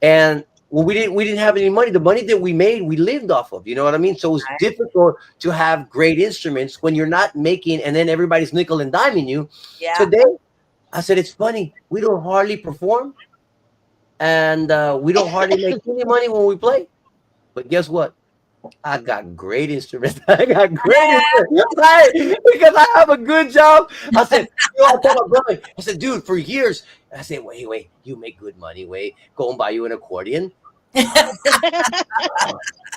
[SPEAKER 10] and well, we didn't have any money. The money that we made, we lived off of. You know what I mean? So it was difficult to have great instruments when you're not making, and then everybody's nickel and diming you.
[SPEAKER 3] Yeah.
[SPEAKER 10] Today, I said it's funny. We don't hardly perform, and we don't hardly make any money when we play. But guess what? I got great instruments. I got great instruments. Right? Because I have a good job. I said, I told my brother, I said, dude, for years, I said, wait, you make good money. Wait, go and buy you an accordion.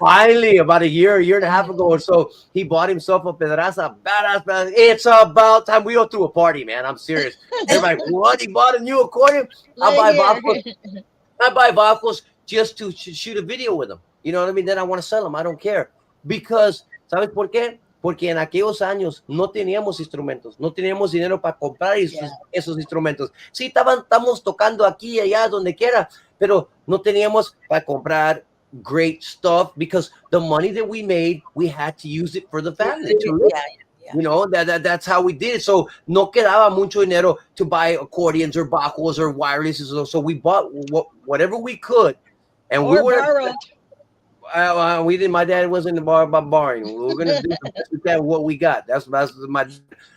[SPEAKER 10] Finally, about a year and a half ago or so, he bought himself a pedraza, badass. It's about time. We go through a party, man. I'm serious. Everybody, what? He bought a new accordion? I buy Vafcos just to shoot a video with them. You know what I mean? Then I want to sell them. I don't care. Because, ¿sabes por qué? Porque en aquellos años no teníamos instrumentos. No teníamos dinero para comprar esos instrumentos. Sí, estamos tocando aquí y allá, donde quiera. Pero no teníamos para comprar great stuff because the money that we made, we had to use it for the family. That's how we did it. So no quedaba mucho dinero to buy accordions or bajos or wirelesses. So we bought whatever we could. And we were
[SPEAKER 2] borrowed.
[SPEAKER 10] We didn't. My dad wasn't in the bar about borrowing. We were gonna do what we got. That's my.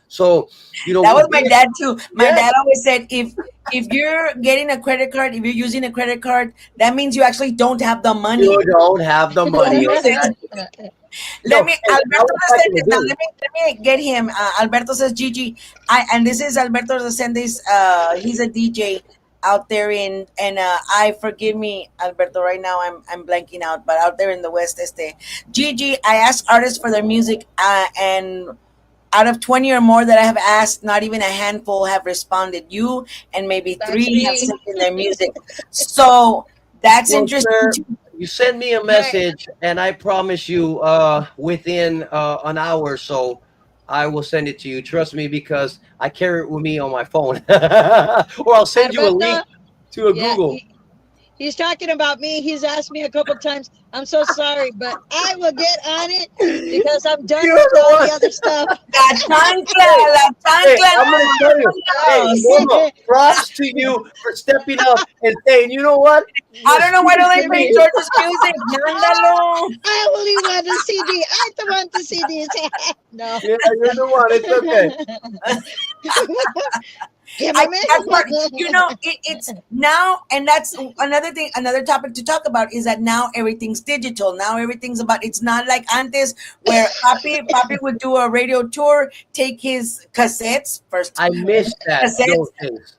[SPEAKER 10] So
[SPEAKER 3] that was my dad too. My dad always said if you're getting a credit card, if you're using a credit card, that means you actually don't have the money.
[SPEAKER 10] You don't have the money.
[SPEAKER 3] Let me get him. Alberto says, Gigi, and this is Alberto Resendiz. He's a DJ out there forgive me, Alberto, right now I'm blanking out, but out there in the West, Gigi, I asked artists for their music, and out of 20 or more that I have asked, not even a handful have responded. You and maybe 3 have sent in their music. So that's interesting.
[SPEAKER 10] Sir, you send me a message, and I promise you, within an hour or so, I will send it to you. Trust me, because I carry it with me on my phone. Or I'll send you a link to a Google.
[SPEAKER 2] He's talking about me. He's asked me a couple of times. I'm so sorry, but I will get on it because I'm done
[SPEAKER 10] You're
[SPEAKER 2] with
[SPEAKER 10] the
[SPEAKER 2] all
[SPEAKER 10] one.
[SPEAKER 2] the other stuff.
[SPEAKER 3] La chancla, la
[SPEAKER 10] Hey,
[SPEAKER 3] chancla.
[SPEAKER 10] I'm gonna tell you. Hey, Norma, props to you for stepping up and saying, you know what?
[SPEAKER 3] I
[SPEAKER 10] You're
[SPEAKER 3] don't know why
[SPEAKER 10] speaking
[SPEAKER 3] don't they
[SPEAKER 10] to
[SPEAKER 3] play
[SPEAKER 10] me.
[SPEAKER 3] George's music? Mándalo.
[SPEAKER 2] I only want the CD. I don't want the CDs. No.
[SPEAKER 10] Yeah, you're the one. It's okay.
[SPEAKER 2] Give me.
[SPEAKER 3] That's what it's now, and that's another thing. Another topic to talk about is that now everything's digital. Now everything's about. It's not like antes where Papi would do a radio tour, take his cassettes first,
[SPEAKER 10] I missed that.
[SPEAKER 3] cassettes,
[SPEAKER 10] Those things.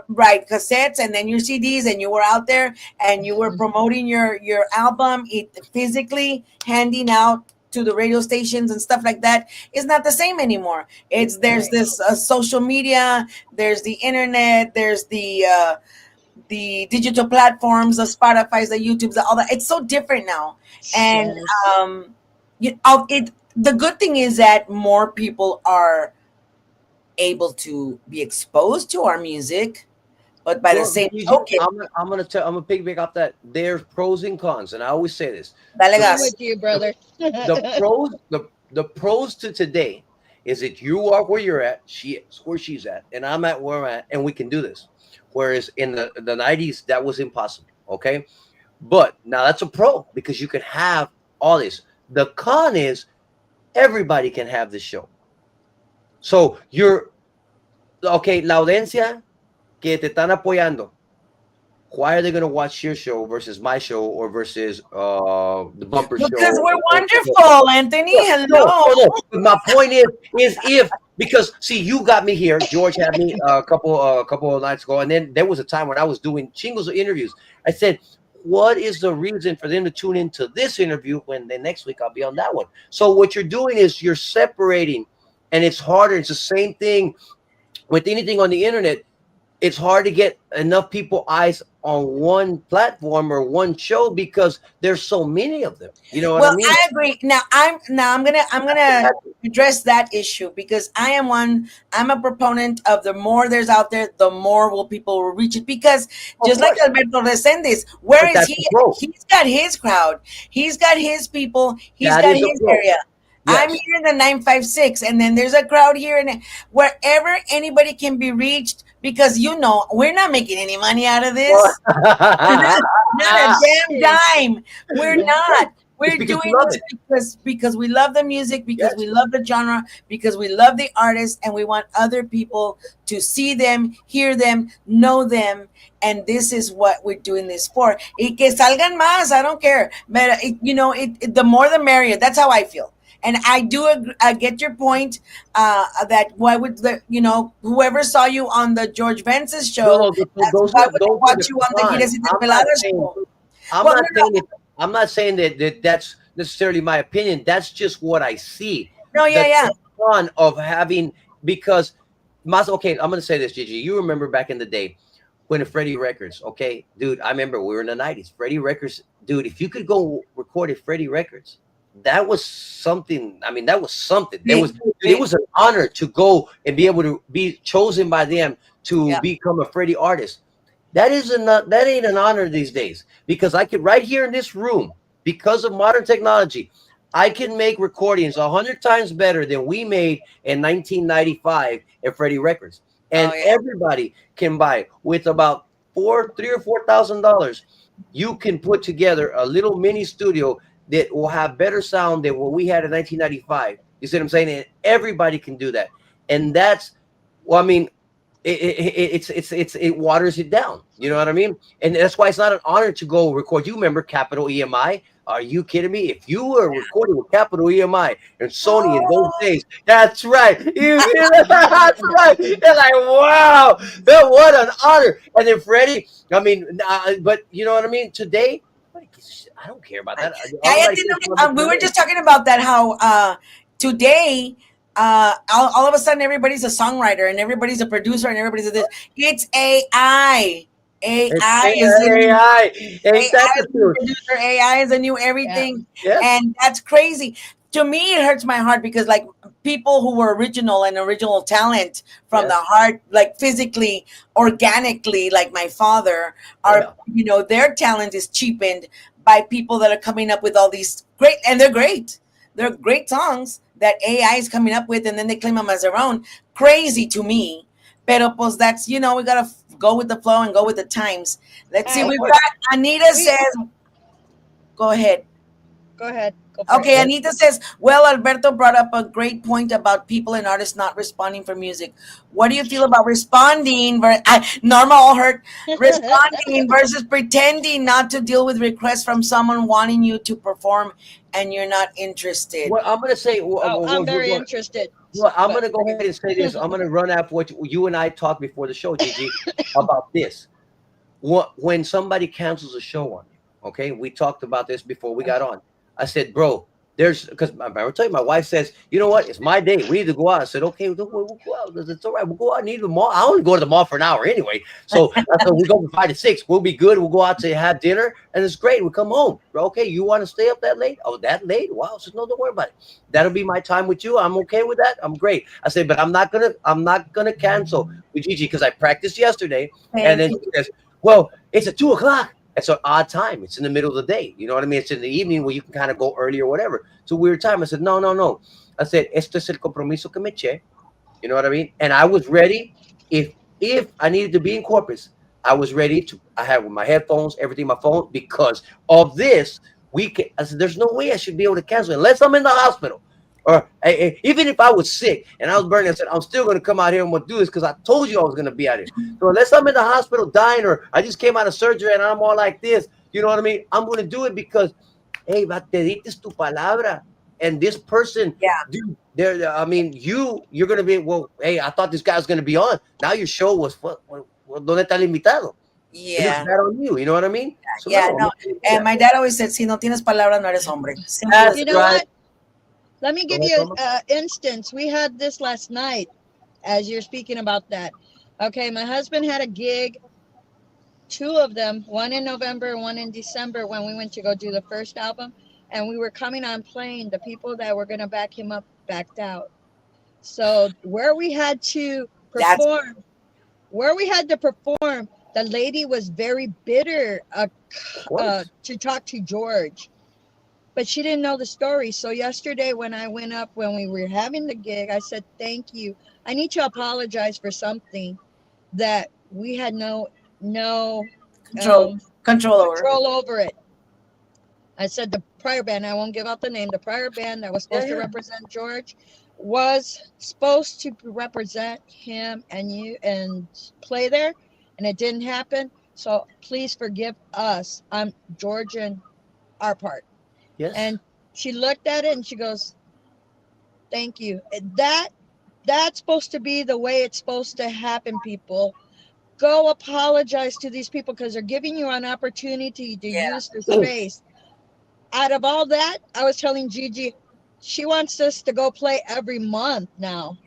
[SPEAKER 3] right, cassettes, and then your CDs, and you were out there and you were promoting your album, it physically handing out to the radio stations and stuff like that is not the same anymore. There's this social media, there's the internet, there's the digital platforms, the Spotify's, the YouTubes, all that. It's so different now, and the good thing is that more people are able to be exposed to our music, but by the
[SPEAKER 10] Well,
[SPEAKER 3] same
[SPEAKER 10] Gigi,
[SPEAKER 3] token,
[SPEAKER 10] I'm gonna piggyback off that. There's pros and cons, and I always say this.
[SPEAKER 3] dale
[SPEAKER 10] The,
[SPEAKER 2] I'm
[SPEAKER 3] gas.
[SPEAKER 2] with you, brother.
[SPEAKER 10] the pros, the pros to today is that you are where you're at, she is where she's at, and I'm at where I'm at, and we can do this. Whereas in the 90s, that was impossible. Okay, but now that's a pro because you can have all this. The con is everybody can have this show. So you're okay, la audiencia que te están apoyando. Why are they going to watch your show versus my show or versus the bumper show?
[SPEAKER 3] Because we're wonderful, Anthony. Hello.
[SPEAKER 10] No. My point is if because see, you got me here. George had me a couple of nights ago, and then there was a time when I was doing chingos of interviews. I said, what is the reason for them to tune into this interview when the next week I'll be on that one? So what you're doing is you're separating, and it's harder. It's the same thing with anything on the internet. It's hard to get enough people eyes on one platform or one show because there's so many of them. You know what I mean?
[SPEAKER 3] I agree. Now I'm gonna address that issue because I'm a proponent of the more there's out there, the more people will reach it. Because just like Alberto Resendiz, where is he? He's got his crowd, he's got his people, he's got his area. Yes. I'm here in the 956, and then there's a crowd here, and wherever anybody can be reached, because we're not making any money out of this. not a damn dime. We're not. We're doing this because we love the music, because we love the genre, because we love the artists, and we want other people to see them, hear them, know them. And this is what we're doing this for. Y que salgan más, I don't care. But the more the merrier. That's how I feel. And I do get your point that why would whoever saw you on the George Vance's show, why would they watch you on the Giras y Desveladas show?
[SPEAKER 10] I'm not saying that that's necessarily my opinion. That's just what I see.
[SPEAKER 3] The
[SPEAKER 10] fun of having, because okay, I'm gonna say this, Gigi. You remember back in the day when the Freddie Records, okay, dude. I remember we were in the 90s. Freddie Records, dude. If you could go record at Freddie Records, that was something. I mean, that was something. It was an honor to go and be able to be chosen by them to become a Freddie artist. That ain't an honor these days, because I could right here in this room, because of modern technology, I can make recordings 100 times better than we made in 1995 at Freddie Records, and everybody can buy with about $3,000 or $4,000. You can put together a little mini studio that will have better sound than what we had in 1995. You see what I'm saying? And everybody can do that, and that's, well, I mean, it waters it down. You know what I mean? And that's why it's not an honor to go record. You remember Capital EMI? Are you kidding me? If you were recording with Capital EMI and Sony in those days, that's right. That's right. They're like, wow, what an honor. And then Freddie, I mean, but you know what I mean? Today, I don't care about that.
[SPEAKER 3] We were just talking about that, how today, all of a sudden everybody's a songwriter and everybody's a producer and everybody's a this. It's AI. AI is a new everything.
[SPEAKER 10] Yeah.
[SPEAKER 3] And that's crazy. To me, it hurts my heart because like people who were original talent from the heart, like physically, organically, like my father, are their talent is cheapened by people that are coming up with all these great, and they're great. They're great songs that AI is coming up with, and then they claim them as their own. Crazy to me. Pero pues that's, we gotta go with the flow and go with the times. Let's see.
[SPEAKER 2] Hey,
[SPEAKER 3] We've got Anita says, go ahead.
[SPEAKER 2] Go ahead. Go for
[SPEAKER 3] Okay,
[SPEAKER 2] it.
[SPEAKER 3] Anita says, well, Alberto brought up a great point about people and artists not responding for music. What do you feel about responding? Norma all hurt. Responding versus pretending not to deal with requests from someone wanting you to perform and you're not interested.
[SPEAKER 10] Well, I'm going to say,
[SPEAKER 2] I'm very interested.
[SPEAKER 10] Well, I'm going to go ahead and say this. I'm going to run after what you and I talked before the show, Gigi, about this. When somebody cancels a show on you, okay, we talked about this before we got on. I said, bro, because I tell you, my wife says, you know what? It's my day. We need to go out. I said, okay, we'll go out. It's all right. We'll go out and eat the mall. I only go to the mall for an hour anyway. So I said, we go from 5 to 6. We'll be good. We'll go out to have dinner, and it's great. We'll come home. Okay, you want to stay up that late? Oh, that late? Wow. So no, don't worry about it. That'll be my time with you. I'm okay with that. I'm great. I said, but I'm not gonna cancel with Gigi because I practiced yesterday. And then she says, well, it's at 2:00. It's an odd time. It's in the middle of the day. You know what I mean? It's in the evening where you can kind of go early or whatever. It's a weird time. I said, no. I said, esto es el compromiso que me eché. You know what I mean? And I was ready. If I needed to be in Corpus, I was ready to. I had with my headphones, everything, my phone, because of this weekend. I said, there's no way I should be able to cancel unless I'm in the hospital. Or even if I was sick and I was burning, I said, I'm still going to come out here and we'll do this because I told you I was going to be out here. So unless I'm in the hospital dying or I just came out of surgery and I'm all like this, you know what I mean? I'm going to do it because, hey, te dices tu palabra. And this person, dude, you're going to be, well, hey, I thought this guy was going to be on. Now your show was, ¿dónde está el invitado?
[SPEAKER 3] Yeah.
[SPEAKER 10] It's bad on you. You know what I mean? So
[SPEAKER 3] no. And my dad always said, si no tienes palabra, no eres hombre.
[SPEAKER 2] You know what? Let me give you an instance. We had this last night as you're speaking about that. Okay, my husband had a gig, 2 of them, one in November and one in December when we went to go do the first album. And we were coming on plane. The people that were going to back him up backed out. So where we had to perform, the lady was very bitter to talk to George. But she didn't know the story. So yesterday when I went up, when we were having the gig, I said, thank you. I need to apologize for something that we had no control over it. I said the prior band, I won't give out the name, the prior band that was supposed to represent George was supposed to represent him and you and play there, and it didn't happen. So please forgive us. I'm Georgian, our part.
[SPEAKER 10] Yes.
[SPEAKER 2] And she looked at it and she goes, thank you. That's supposed to be the way it's supposed to happen, people. Go apologize to these people because they're giving you an opportunity to use the space. Out of all that, I was telling Gigi, she wants us to go play every month now.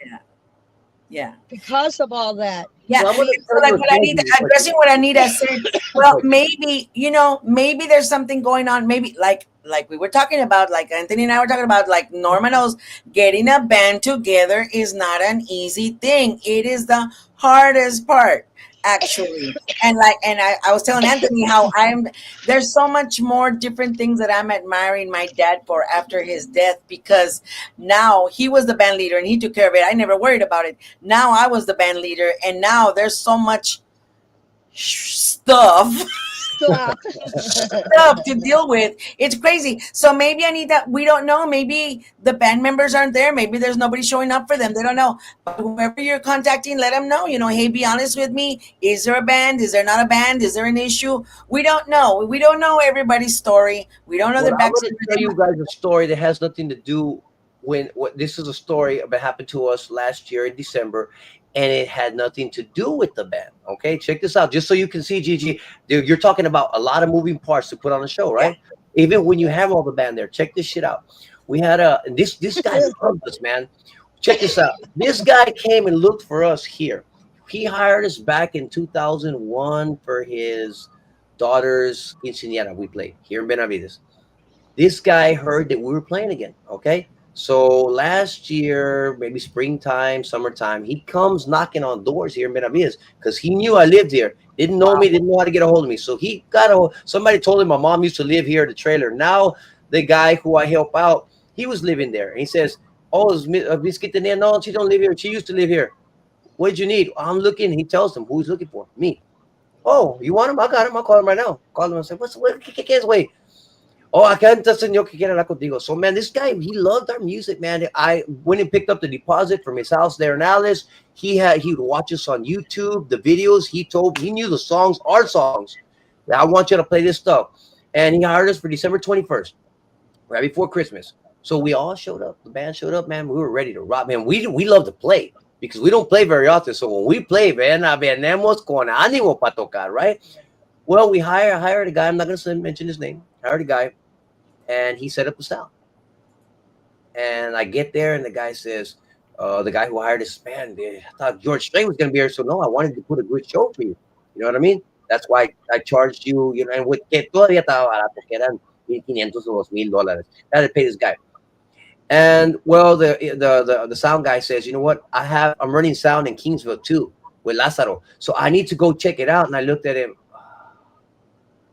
[SPEAKER 3] Yeah.
[SPEAKER 2] Because of all that.
[SPEAKER 3] Yeah.
[SPEAKER 10] Well,
[SPEAKER 3] addressing what Anita said. Well, maybe there's something going on. Maybe like we were talking about, like Anthony and I were talking about, like Norma knows, getting a band together is not an easy thing. It is the hardest part, actually. And I was telling Anthony how there's so much more different things that I'm admiring my dad for after his death, because now he was the band leader and he took care of it. I never worried about it. Now I was the band leader, and now there's so much stuff to deal with. It's crazy. So maybe we don't know. Maybe the band members aren't there. Maybe there's nobody showing up for them. They don't know. But whoever you're contacting, let them know. Hey, be honest with me. Is there a band? Is there not a band? Is there an issue? We don't know. We don't know everybody's story. We don't know their backstory.
[SPEAKER 10] I'm going to tell you guys a story that has nothing to do this is a story that happened to us last year in December. And it had nothing to do with the band. Okay, check this out, just so you can see, Gigi. You're talking about a lot of moving parts to put on a show, right? Yeah. Even when you have all the band there, check this shit out. We had this guy loved us, man. Check this out. This guy came and looked for us here. He hired us back in 2001 for his daughter's quinceañera. We played here in Benavides. This guy heard that we were playing again. Okay. So last year, maybe springtime, summertime, he comes knocking on doors here in Benavides because he knew I lived here. Didn't know me, didn't know how to get a hold of me. So he got a somebody told him my mom used to live here at the trailer. Now the guy who I help out, he was living there. And he says, "Oh, is Miss Quintanilla? No, she don't live here. She used to live here. What did you need? I'm looking." He tells them who he's looking for. Me. Oh, you want him? I got him. I'll call him right now. Call him and say, "What's what? Wait. Oh, acá está el señor que quiere hablar contigo." So, man, this guy, he loved our music, man. I went and picked up the deposit from his house there in Alice. He would watch us on YouTube, the videos. He knew the songs, our songs. I want you to play this stuff. And he hired us for December 21st, right before Christmas. So we all showed up. The band showed up, man. We were ready to rock, man. We love to play because we don't play very often. So when we play, man, venemos con ánimo para tocar, right? Well, we hired a guy. I'm not going to mention his name. Hired a guy, and he set up the sound. And I get there, and the guy says, the guy who hired us, man, I thought George Strait was going to be here. So, no, I wanted to put a good show for you. You know what I mean? That's why I charged you, you know, and with que todavía estaba barato, que eran $1,500 o $2,000. I had to pay this guy. And, well, the sound guy says, you know what? I'm running sound in Kingsville, too, with Lázaro. So I need to go check it out. And I looked at him.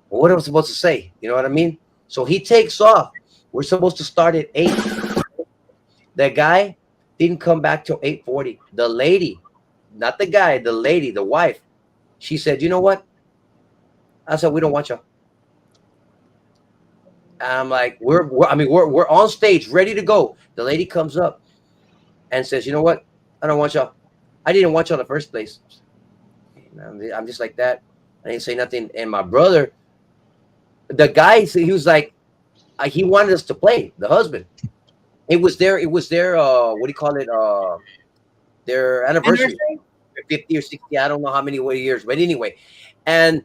[SPEAKER 10] Well, what am I supposed to say? You know what I mean? So he takes off. We're supposed to start at 8. The guy didn't come back till 8:40. The lady, not the guy, the lady, the wife, she said, you know what? I said, we don't want you. I'm like, we're on stage, ready to go. The lady comes up and says, you know what? I don't want y'all. I didn't want y'all in the first place. I'm just like that. I didn't say nothing. And my brother, the guy, he was like, he wanted us to play, the husband. It was their what do you call it? Their anniversary, 50 or 60, I don't know how many years, but anyway. And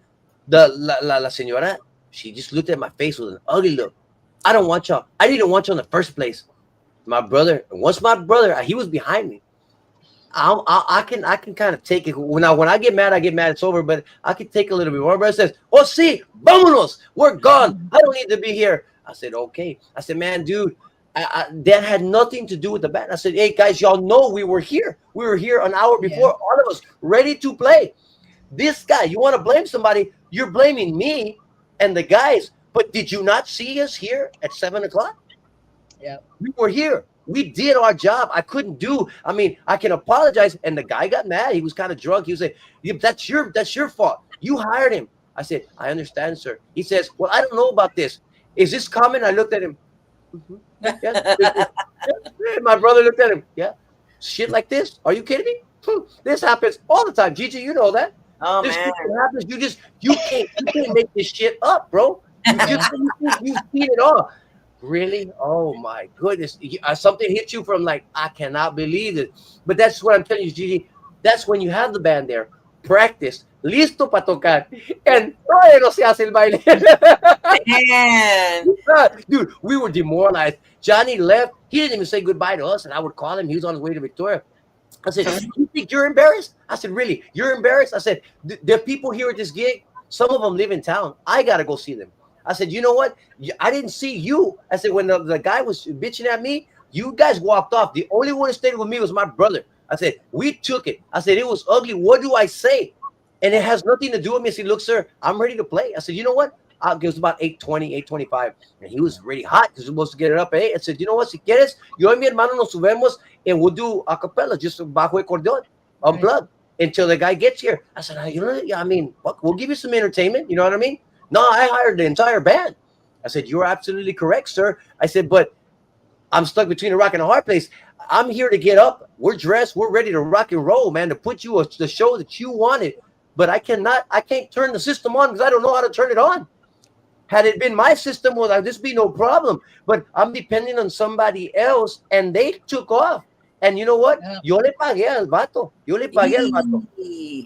[SPEAKER 10] the la señora, she just looked at my face with an ugly look. I don't want y'all. I didn't want y'all in the first place. My brother, he was behind me. I can kind of take it. When I get mad, it's over, but I can take a little bit more. My brother says, "Oh, sí, vámonos. We're gone. I don't need to be here." I said, "Okay." I said, "Man, dude, that had nothing to do with the band." I said, "Hey, guys, y'all know we were here. We were here an hour before, all of us ready to play. This guy, you want to blame somebody, you're blaming me and the guys. But did you not see us here at 7 o'clock?
[SPEAKER 2] Yeah.
[SPEAKER 10] We were here. We did our job. I can apologize." And the guy got mad. He was kind of drunk. He was like, that's your fault. You hired him. I said, "I understand, sir." He says, "Well, I don't know about this. Is this common?" I looked at him. Mm-hmm. Yeah. My brother looked at him. Yeah. Shit like this? Are you kidding me? This happens all the time. Gigi, you know that.
[SPEAKER 3] Oh,
[SPEAKER 10] this
[SPEAKER 3] man.
[SPEAKER 10] happens. You can't make this shit up, bro. You've seen it all. Really? Oh my goodness. Something hit you from like, I cannot believe it. But that's what I'm telling you, Gigi. That's when you have the band there, practice, listo para tocar, and no se hace el baile.
[SPEAKER 3] Man.
[SPEAKER 10] Dude, we were demoralized. Johnny left. He didn't even say goodbye to us, and I would call him. He was on his way to Victoria. I said, "You think you're embarrassed?" I said, "Really? You're embarrassed?" I said, "There are people here at this gig. Some of them live in town. I got to go see them." I said, "You know what? I didn't see you." I said, "When the guy was bitching at me, you guys walked off. The only one who stayed with me was my brother." I said, "We took it." I said, "It was ugly. What do I say?" And it has nothing to do with me. I said, "Look, sir, I'm ready to play." I said, "You know what?" It was about 8:20, 8:25. And he was really hot because we were supposed to get it up at 8. I said, "You know what? Si quieres, yo y mi hermano nos subemos and we'll do a cappella, just bajo el acordeón, unplugged, until the guy gets here." I said, "You know, I mean, we'll give you some entertainment." You know what I mean? "No, I hired the entire band." I said, "You're absolutely correct, sir." I said, "But I'm stuck between a rock and a hard place. I'm here to get up. We're dressed. We're ready to rock and roll, man, to put you the show that you wanted. But I can't turn the system on because I don't know how to turn it on. Had it been my system, well, this be no problem. But I'm depending on somebody else, and they took off. And you know what? Yo le pagué al vato.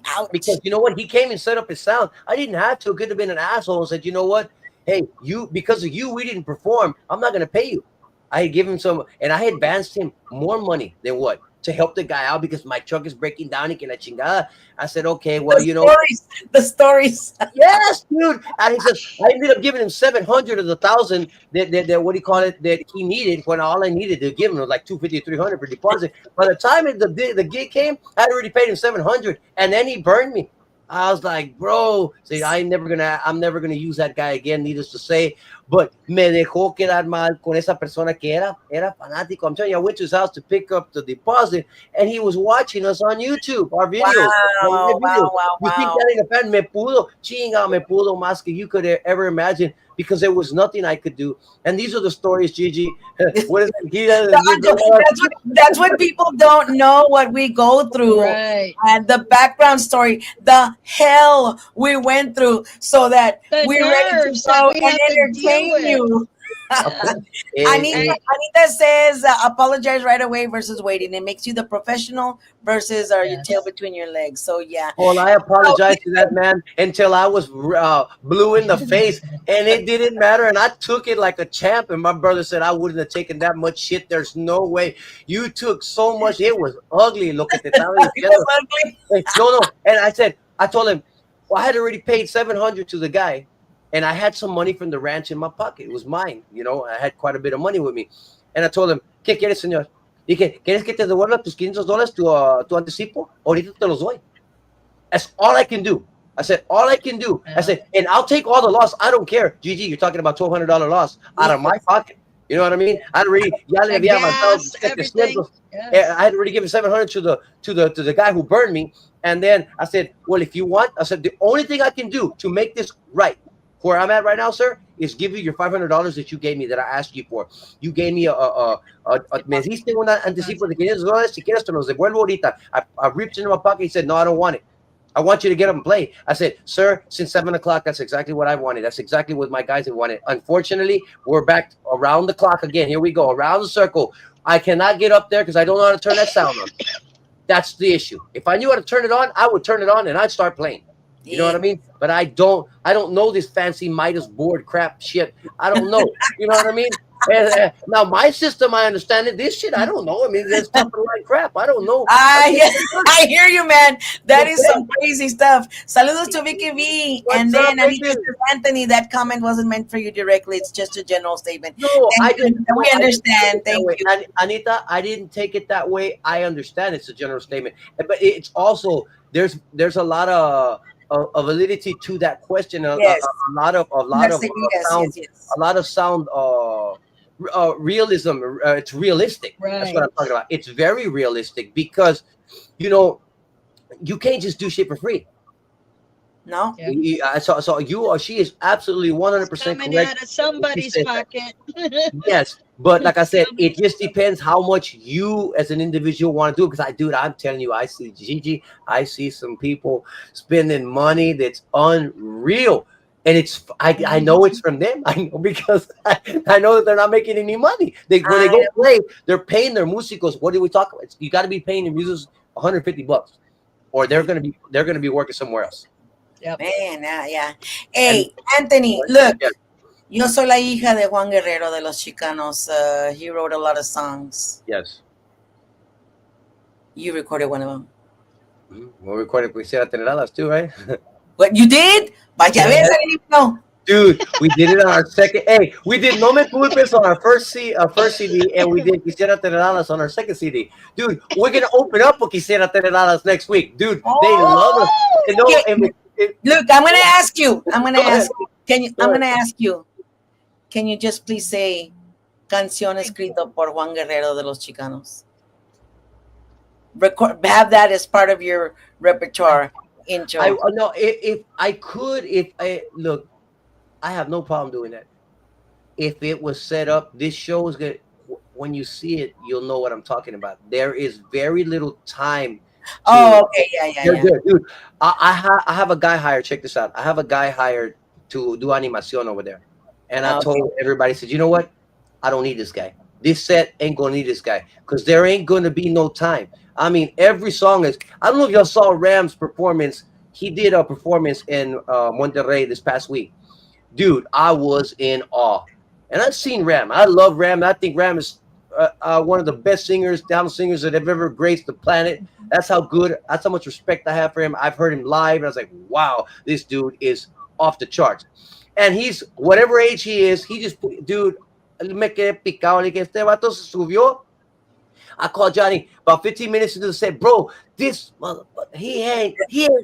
[SPEAKER 3] Ouch.
[SPEAKER 10] Because you know what? He came and set up his sound. I didn't have to. Could have been an asshole and said, "You know what? Hey, because of you, we didn't perform. I'm not going to pay you." I had given him some, and I had advanced him more money than what? to help the guy out because my truck is breaking down y que la chingada. I said, okay,
[SPEAKER 3] the stories.
[SPEAKER 10] Yes, dude. And he says, I ended up giving him 700 of the 1,000 that what do you call it, that he needed, when all I needed to give him was like 250 or 300 for deposit. By the time the gig came, I had already paid him 700, and then he burned me. I was like, bro, see, I'm never gonna use that guy again, needless to say. But me dejó quedar mal con esa persona que era fanático. I'm telling you, I went to his house to pick up the deposit, and he was watching us on YouTube, our videos.
[SPEAKER 3] Wow.
[SPEAKER 10] You think that ain't a fan? Me pudo más que you could ever imagine, because there was nothing I could do. And these are the stories, Gigi. What is it?
[SPEAKER 3] That's what people don't know, what we go through,
[SPEAKER 2] Right.
[SPEAKER 3] and the background story, the hell we went through, so that we're ready to go and entertain you. Anita says, apologize right away versus waiting. It makes you the professional versus your tail between your legs. So yeah.
[SPEAKER 10] Well, I apologize to that man until I was blue in the face, and it didn't matter. And I took it like a champ. And my brother said I wouldn't have taken that much shit. There's no way. You took so much. It was ugly. Look at the time. No. And I told him, well, I had already paid 700 to the guy. And I had some money from the ranch in my pocket. It was mine. You know, I had quite a bit of money with me. And I told him, ¿qué quieres, señor? Dije, ¿quieres que te devuelva tus $500, tu anticipo? Ahorita te los doy. That's all I can do. I said, all I can do. I said, and I'll take all the loss. I don't care. Gigi, you're talking about $1,200 loss out of my pocket. You know what I mean? I'd already, I had already given 700 to the guy who burned me. And then I said, well, if you want, I said, the only thing I can do to make this right, where I'm at right now, sir, is give you your $500 that you gave me, that I asked you for. You gave me me diste un anticipo de $500. Si quieres te los devuelvo ahorita. I reached into my pocket. He said, no, I don't want it. I want you to get up and play. I said, sir, since 7 o'clock, that's exactly what I wanted. That's exactly what my guys have wanted. Unfortunately, we're back around the clock again. Here we go, around the circle. I cannot get up there because I don't know how to turn that sound on. That's the issue. If I knew how to turn it on, I would turn it on and I'd start playing. You know what I mean? But I don't know this fancy Midas board crap shit. I don't know. You know what I mean? And, now my system, I understand it. This shit, I don't know. I mean, there's top of the line crap. I don't know.
[SPEAKER 3] I hear you, man. That is some crazy stuff. Saludos to Vicky V. And then Anita says, Anthony, that comment wasn't meant for you directly. It's just a general statement.
[SPEAKER 10] No,
[SPEAKER 3] we understand. Thank you.
[SPEAKER 10] Anita, I didn't take it that way. I understand it's a general statement. But it's also, there's a lot of validity to that question. A lot of sound realism. It's realistic.
[SPEAKER 2] Right.
[SPEAKER 10] That's what I'm talking about. It's very realistic because, you know, you can't just do shit for free.
[SPEAKER 3] No.
[SPEAKER 10] So you or she is absolutely 100%
[SPEAKER 2] coming
[SPEAKER 10] correct.
[SPEAKER 2] out of somebody's pocket.
[SPEAKER 10] Yes, but like I said, it just depends how much you as an individual want to do. Because I'm telling you, I see Gigi, I see some people spending money that's unreal, and it's I know it's from them. I know because I know that they're not making any money. When they go play, they're paying their músicos. What do we talk about? You got to be paying your musicians $150, or they're gonna be working somewhere else.
[SPEAKER 2] Yep.
[SPEAKER 3] Man, yeah. Hey, Anthony, look, yo soy la hija de Juan Guerrero de los Chicanos. He wrote a lot of songs.
[SPEAKER 10] Yes.
[SPEAKER 3] You recorded one of them.
[SPEAKER 10] We recorded Giras y Desveladas too, right?
[SPEAKER 3] What, you did? Vaya vez, I didn't even know.
[SPEAKER 10] Dude, we did it on our second. Hey, we did No Me Culpes on our first CD, and we did Giras y Desveladas on our second CD. Dude, we're gonna open up with Giras y Desveladas next week. Dude, they love us.
[SPEAKER 3] Look, I'm gonna ask you. I'm gonna ask you. Can you just please say canción escrito por Juan Guerrero de los Chicanos? Have that as part of your repertoire intro.
[SPEAKER 10] If I could, look, I have no problem doing that. If it was set up, this show is good. When you see it, you'll know what I'm talking about. There is very little time.
[SPEAKER 3] Okay, yeah.
[SPEAKER 10] Dude, I have a guy hired. Check this out. I have a guy hired to do animación over there, and I told everybody, said, you know what? I don't need this guy. This set ain't gonna need this guy because there ain't gonna be no time. I mean, every song is. I don't know if y'all saw Ram's performance. He did a performance in Monterrey this past week. Dude, I was in awe. And I've seen Ram. I love Ram. I think Ram is one of the best singers, down singers that have ever graced the planet. That's how good. That's how much respect I have for him. I've heard him live, and I was like, wow, this dude is off the charts. And he's whatever age he is. He just dude, me quedé picado. Le dije, este vato se subió. I called Johnny about 15 minutes into the set, bro. This motherfucker, he ain't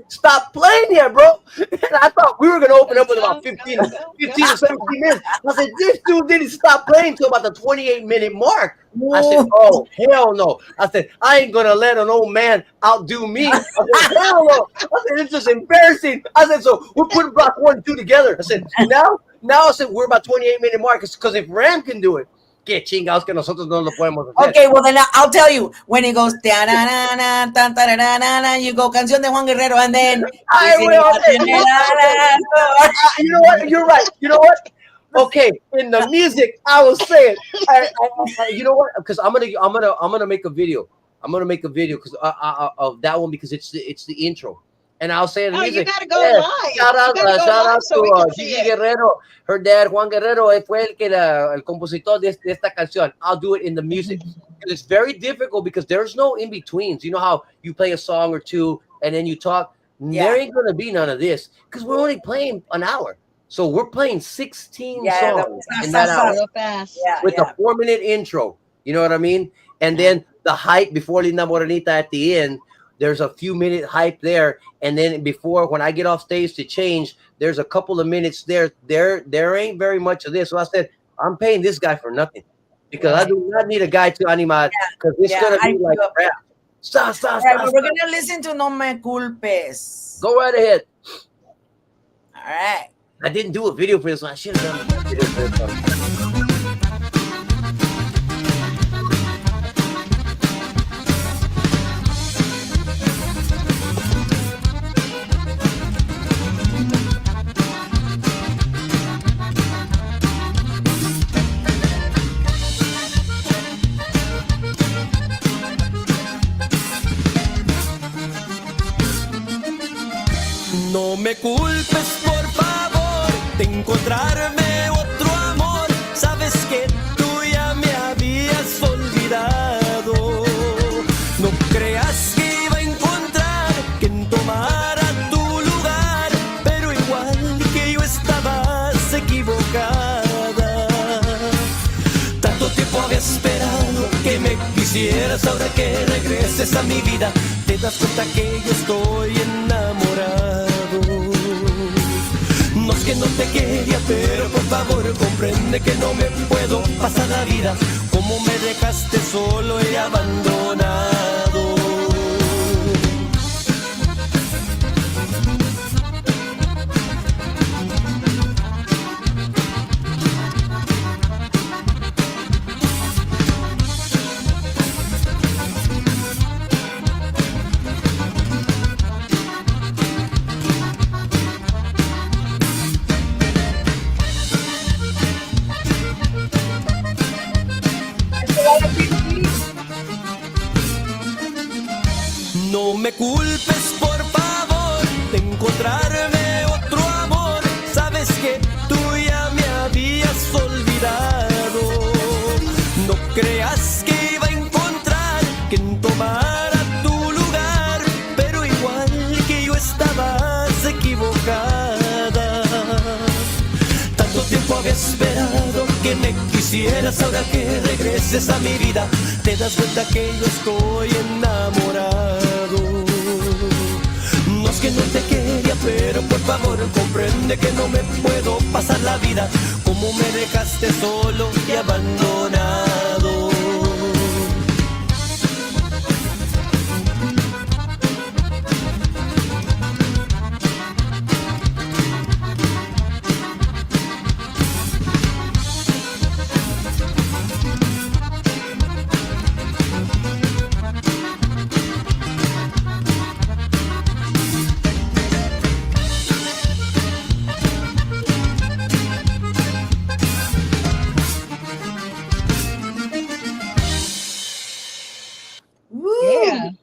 [SPEAKER 10] stopped playing yet, bro. And I thought we were gonna open up with about 15 or 17 minutes. I said, this dude didn't stop playing until about the 28-minute mark. I said, oh hell no. I said, I ain't gonna let an old man outdo me. I said, hell no. I said, it's just embarrassing. I said, so we're putting block 1 and 2 together. I said, now I said we're about 28-minute mark because if Ram can do it, que chingados que nosotros no lo podemos hacer.
[SPEAKER 3] Okay, well then I'll tell you when it goes you go canción de Juan Guerrero and then
[SPEAKER 10] you know what? You're right. You know what? Okay, in the music, I was saying, you know what? Because I'm gonna make a video. I'm gonna make a video because of that one because it's the intro. And I'll say in the music.
[SPEAKER 2] You gotta go live.
[SPEAKER 10] Shout out to Gigi Guerrero. Her dad, Juan Guerrero, fue el compositor de esta canción. I'll do it in the music. It's very difficult because there's no in-betweens. You know how you play a song or two and then you talk? Yeah. There ain't going to be none of this because we're only playing an hour. So we're playing 16 songs in that hour.
[SPEAKER 2] Real fast.
[SPEAKER 10] With a 4-minute intro. You know what I mean? And then the hype before Linda Morenita at the end. There's a few minute hype there, and then before when I get off stage to change, there's a couple of minutes there. There ain't very much of this. So I said, I'm paying this guy for nothing because I do not need a guy to animate because it's gonna be like rap. Stop.
[SPEAKER 3] We're gonna listen to No Me Culpes.
[SPEAKER 10] Go right ahead.
[SPEAKER 3] All right.
[SPEAKER 10] I didn't do a video for this one. I should have done a video for this one.
[SPEAKER 6] No me culpes, por favor, de encontrarme otro amor. Sabes que tú ya me habías olvidado. No creas que iba a encontrar quien tomara tu lugar, pero igual que yo estabas equivocada. Tanto tiempo había esperado que me quisieras, ahora que regreses a mi vida, te das cuenta que yo estoy enamorado. No es que no te quería, pero por favor comprende que no me puedo pasar la vida como me dejaste solo y abandonado. No me culpes, por favor, de encontrarme otro amor. Sabes que tú ya me habías olvidado. No creas que iba a encontrar quien tomara tu lugar, pero igual que yo estabas equivocada. Tanto tiempo había esperado que me quisieras, ahora que regreses a mi vida, te das cuenta que yo estoy enamorado. No es que no te quería, pero por favor comprende que no me puedo pasar la vida como me dejaste solo y abandonado.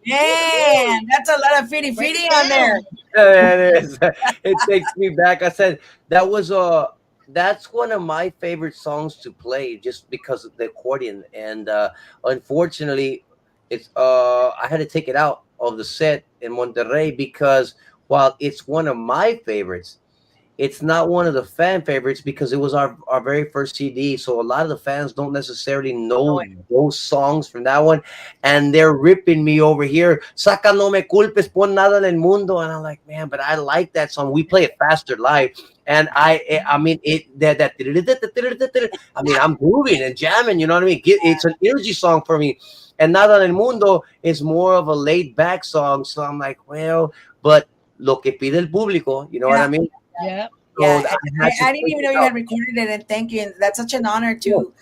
[SPEAKER 3] Man, that's a lot of fitty on there.
[SPEAKER 10] Yeah, it is. It takes me back. I said that was that's one of my favorite songs to play just because of the accordion. And unfortunately, it's I had to take it out of the set in Monterrey because while it's one of my favorites, it's not one of the fan favorites because it was our very first CD. So a lot of the fans don't necessarily know those songs from that one. And they're ripping me over here. Saca no me culpes, pon nada en el mundo. And I'm like, man, but I like that song. We play it faster live. And I mean, I mean, I'm grooving and jamming, you know what I mean? It's an energy song for me. And Nada en el Mundo is more of a laid back song. So I'm like, well, but lo que pide el público, you know what I mean?
[SPEAKER 2] Yeah.
[SPEAKER 3] Yeah,
[SPEAKER 10] So
[SPEAKER 3] I didn't even know you had recorded it, and thank you. And that's such an honor to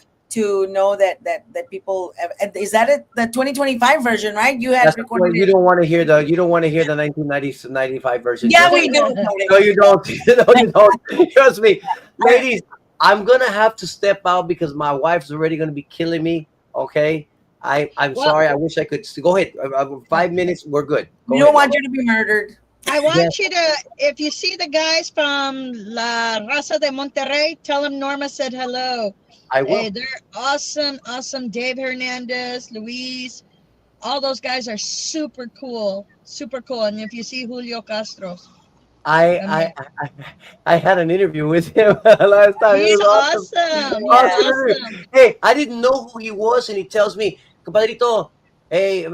[SPEAKER 3] know that people. Is that it? The 2025 version, right? You had recorded
[SPEAKER 10] you
[SPEAKER 3] it.
[SPEAKER 10] don't want to hear the 1990 95 version.
[SPEAKER 3] Yeah, we do.
[SPEAKER 10] No, you don't. No, you don't. Trust me, ladies. I'm gonna have to step out because my wife's already gonna be killing me. Okay, I'm sorry. I wish I could. Go ahead. 5 minutes. We're good.
[SPEAKER 3] We don't want you to be murdered.
[SPEAKER 2] I want you to, if you see the guys from La Raza de Monterrey, tell them Norma said hello.
[SPEAKER 10] I will.
[SPEAKER 2] Hey, they're awesome, awesome. Dave Hernandez, Luis, all those guys are super cool, super cool. And if you see Julio Castro,
[SPEAKER 10] I had an interview with him last time.
[SPEAKER 2] he's
[SPEAKER 10] Awesome.
[SPEAKER 2] awesome.
[SPEAKER 10] Hey, I didn't know who he was, and he tells me, compadrito, hey,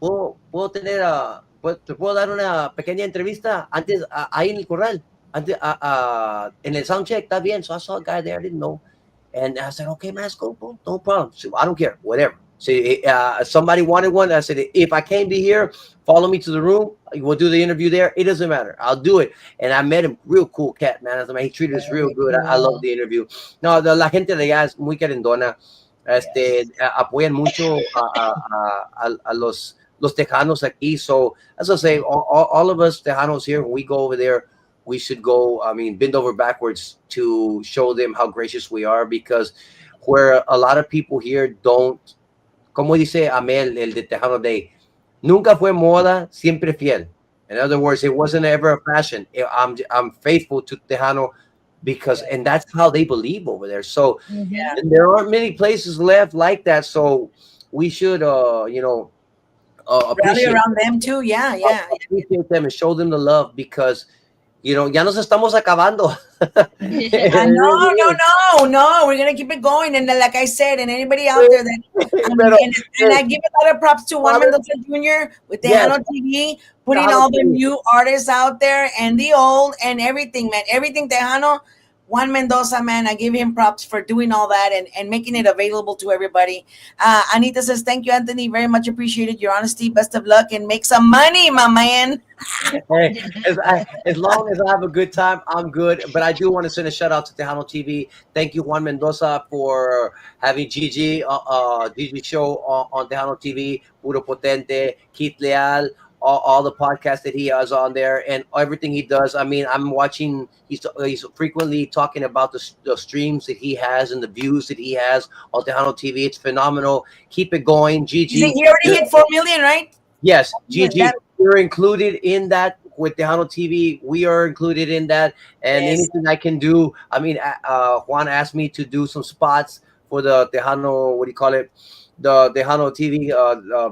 [SPEAKER 10] puedo tener, te puedo dar una pequeña entrevista antes ahí en el corral, antes en el sound check, está bien. So I saw a guy there, I didn't know, and I said, okay, man, let's go, bro. No problem. So I don't care, whatever. So somebody wanted one. I said, if I can't be here, follow me to the room. We'll do the interview there. It doesn't matter. I'll do it. And I met him. Real cool cat, man. I mean, he treated us real good. I love the interview. No, la gente de allá es muy querendona. Apoyan mucho a los Tejanos aquí. So, as I say, all of us Tejanos here, when we go over there, we should go, I mean, bend over backwards to show them how gracious we are, because where a lot of people here don't, como dice Amel, el de Tejano Day, nunca fue moda, siempre fiel. In other words, it wasn't ever a fashion. I'm faithful to Tejano because, and that's how they believe over there. So and there aren't many places left like that. So we should,
[SPEAKER 3] rally around them too. Yeah.
[SPEAKER 10] Appreciate them and show them the love, because, ya nos estamos acabando.
[SPEAKER 3] No. We're gonna keep it going, and like I said, and anybody out there that, and I give a lot of props to Juan Mendoza Jr. with Tejano TV, putting all the new artists out there and the old and everything, man. Everything Tejano. Juan Mendoza, man, I give him props for doing all that and making it available to everybody. Anita says, thank you, Anthony. Very much appreciated your honesty. Best of luck and make some money, my man.
[SPEAKER 10] Hey, as long as I have a good time, I'm good. But I do want to send a shout out to Tejano TV. Thank you, Juan Mendoza, for having Gigi show on Tejano TV, Puro Potente, Keith Leal, all the podcasts that he has on there, and everything he does. I mean, I'm watching. He's frequently talking about the streams that he has and the views that he has on Tejano TV. It's phenomenal. Keep it going, Gigi.
[SPEAKER 3] He already hit 4 million, right?
[SPEAKER 10] Yes, Gigi. We're included in that with Tejano TV. We are included in that, and anything I can do. I mean, Juan asked me to do some spots for the Tejano. What do you call it? The Tejano TV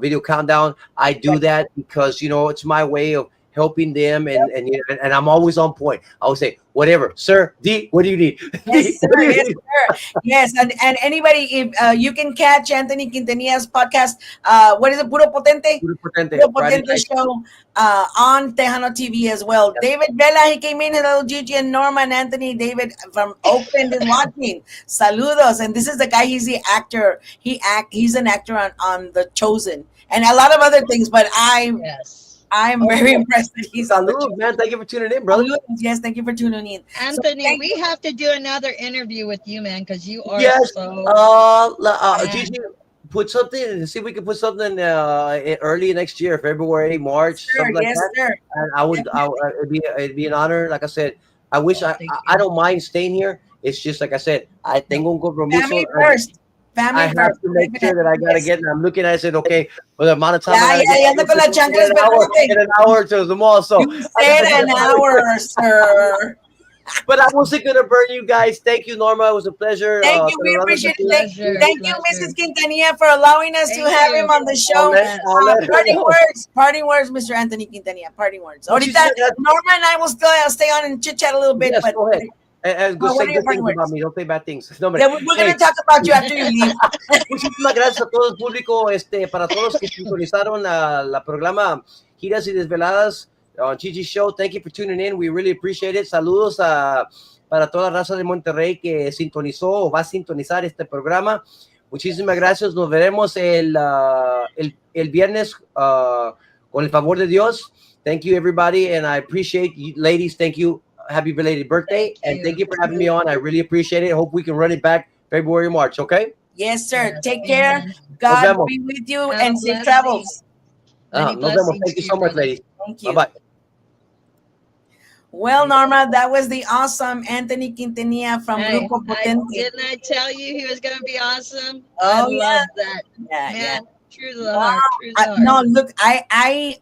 [SPEAKER 10] video countdown. I do that because it's my way of helping them, and I'm always on point. I always say, whatever, sir, D, what do you need?
[SPEAKER 3] Yes, sir. Yes, and anybody, if you can catch Anthony Quintanilla's podcast, what is it, Puro Potente? Puro Potente show on Tejano TV as well. Yes. David Vela, he came in. Hello, Gigi and Norma and Anthony. David from Oakland is watching. Saludos. And this is the guy, he's the actor. He's an actor on The Chosen and a lot of other things, but I'm very impressed that he's on
[SPEAKER 10] Salud, man. Thank you for tuning in, brother.
[SPEAKER 3] Yes, thank you for tuning in.
[SPEAKER 2] Anthony, we have to do another interview with you, man, because you are
[SPEAKER 10] Gigi, put something, see if we can put something early next year, February, March, something like that. Sir. And it'd be an honor. Like I said, I wish I don't mind staying here. It's just like I said, I tengo un compromiso.
[SPEAKER 3] Family first.
[SPEAKER 10] I have to make sure that I gotta get. And I'm looking at it. I said, okay, well, the amount of time.
[SPEAKER 3] In
[SPEAKER 10] an hour to the mall. So
[SPEAKER 3] you said an hour, sir.
[SPEAKER 10] But I wasn't gonna burn you guys. Thank you, Norma. It was a pleasure.
[SPEAKER 3] Thank you. We appreciate it. Thank you, Mrs. Quintanilla, for allowing us to have him on the show. Parting words, Mr. Anthony Quintanilla. Parting words. Ahorita, Norma and I will still stay on and chit chat a little bit.
[SPEAKER 10] Yes,
[SPEAKER 3] but
[SPEAKER 10] go ahead. And go
[SPEAKER 3] what
[SPEAKER 10] say
[SPEAKER 3] are your
[SPEAKER 10] good things
[SPEAKER 3] parting
[SPEAKER 10] about me. Don't say bad things. No,
[SPEAKER 3] yeah, we're going to talk about you after you leave.
[SPEAKER 10] Muchísimas gracias a todo el público, para todos los que sintonizaron la programa Giras y Desveladas on Gigi Show. Thank you for tuning in. We really appreciate it. Saludos para toda la raza de Monterrey que sintonizó o va a sintonizar este programa. Muchísimas gracias. Nos veremos el viernes con el favor de Dios. Thank you, everybody, and I appreciate you, ladies. Thank you. Happy belated birthday, and thank you for having me on. I really appreciate it. Hope we can run it back February, March, okay?
[SPEAKER 3] Yes, sir. Take care. God be with you and safe travels.
[SPEAKER 10] Nos vemos. Thank you so much, ladies.
[SPEAKER 3] Thank you.
[SPEAKER 10] Bye-bye.
[SPEAKER 3] Well, Norma, that was the awesome Anthony Quintanilla from Grupo Potente.
[SPEAKER 2] Didn't I tell you he was going to be awesome?
[SPEAKER 3] Oh,
[SPEAKER 2] I love that.
[SPEAKER 3] Yeah,
[SPEAKER 2] man. True to the heart.
[SPEAKER 3] No, look, I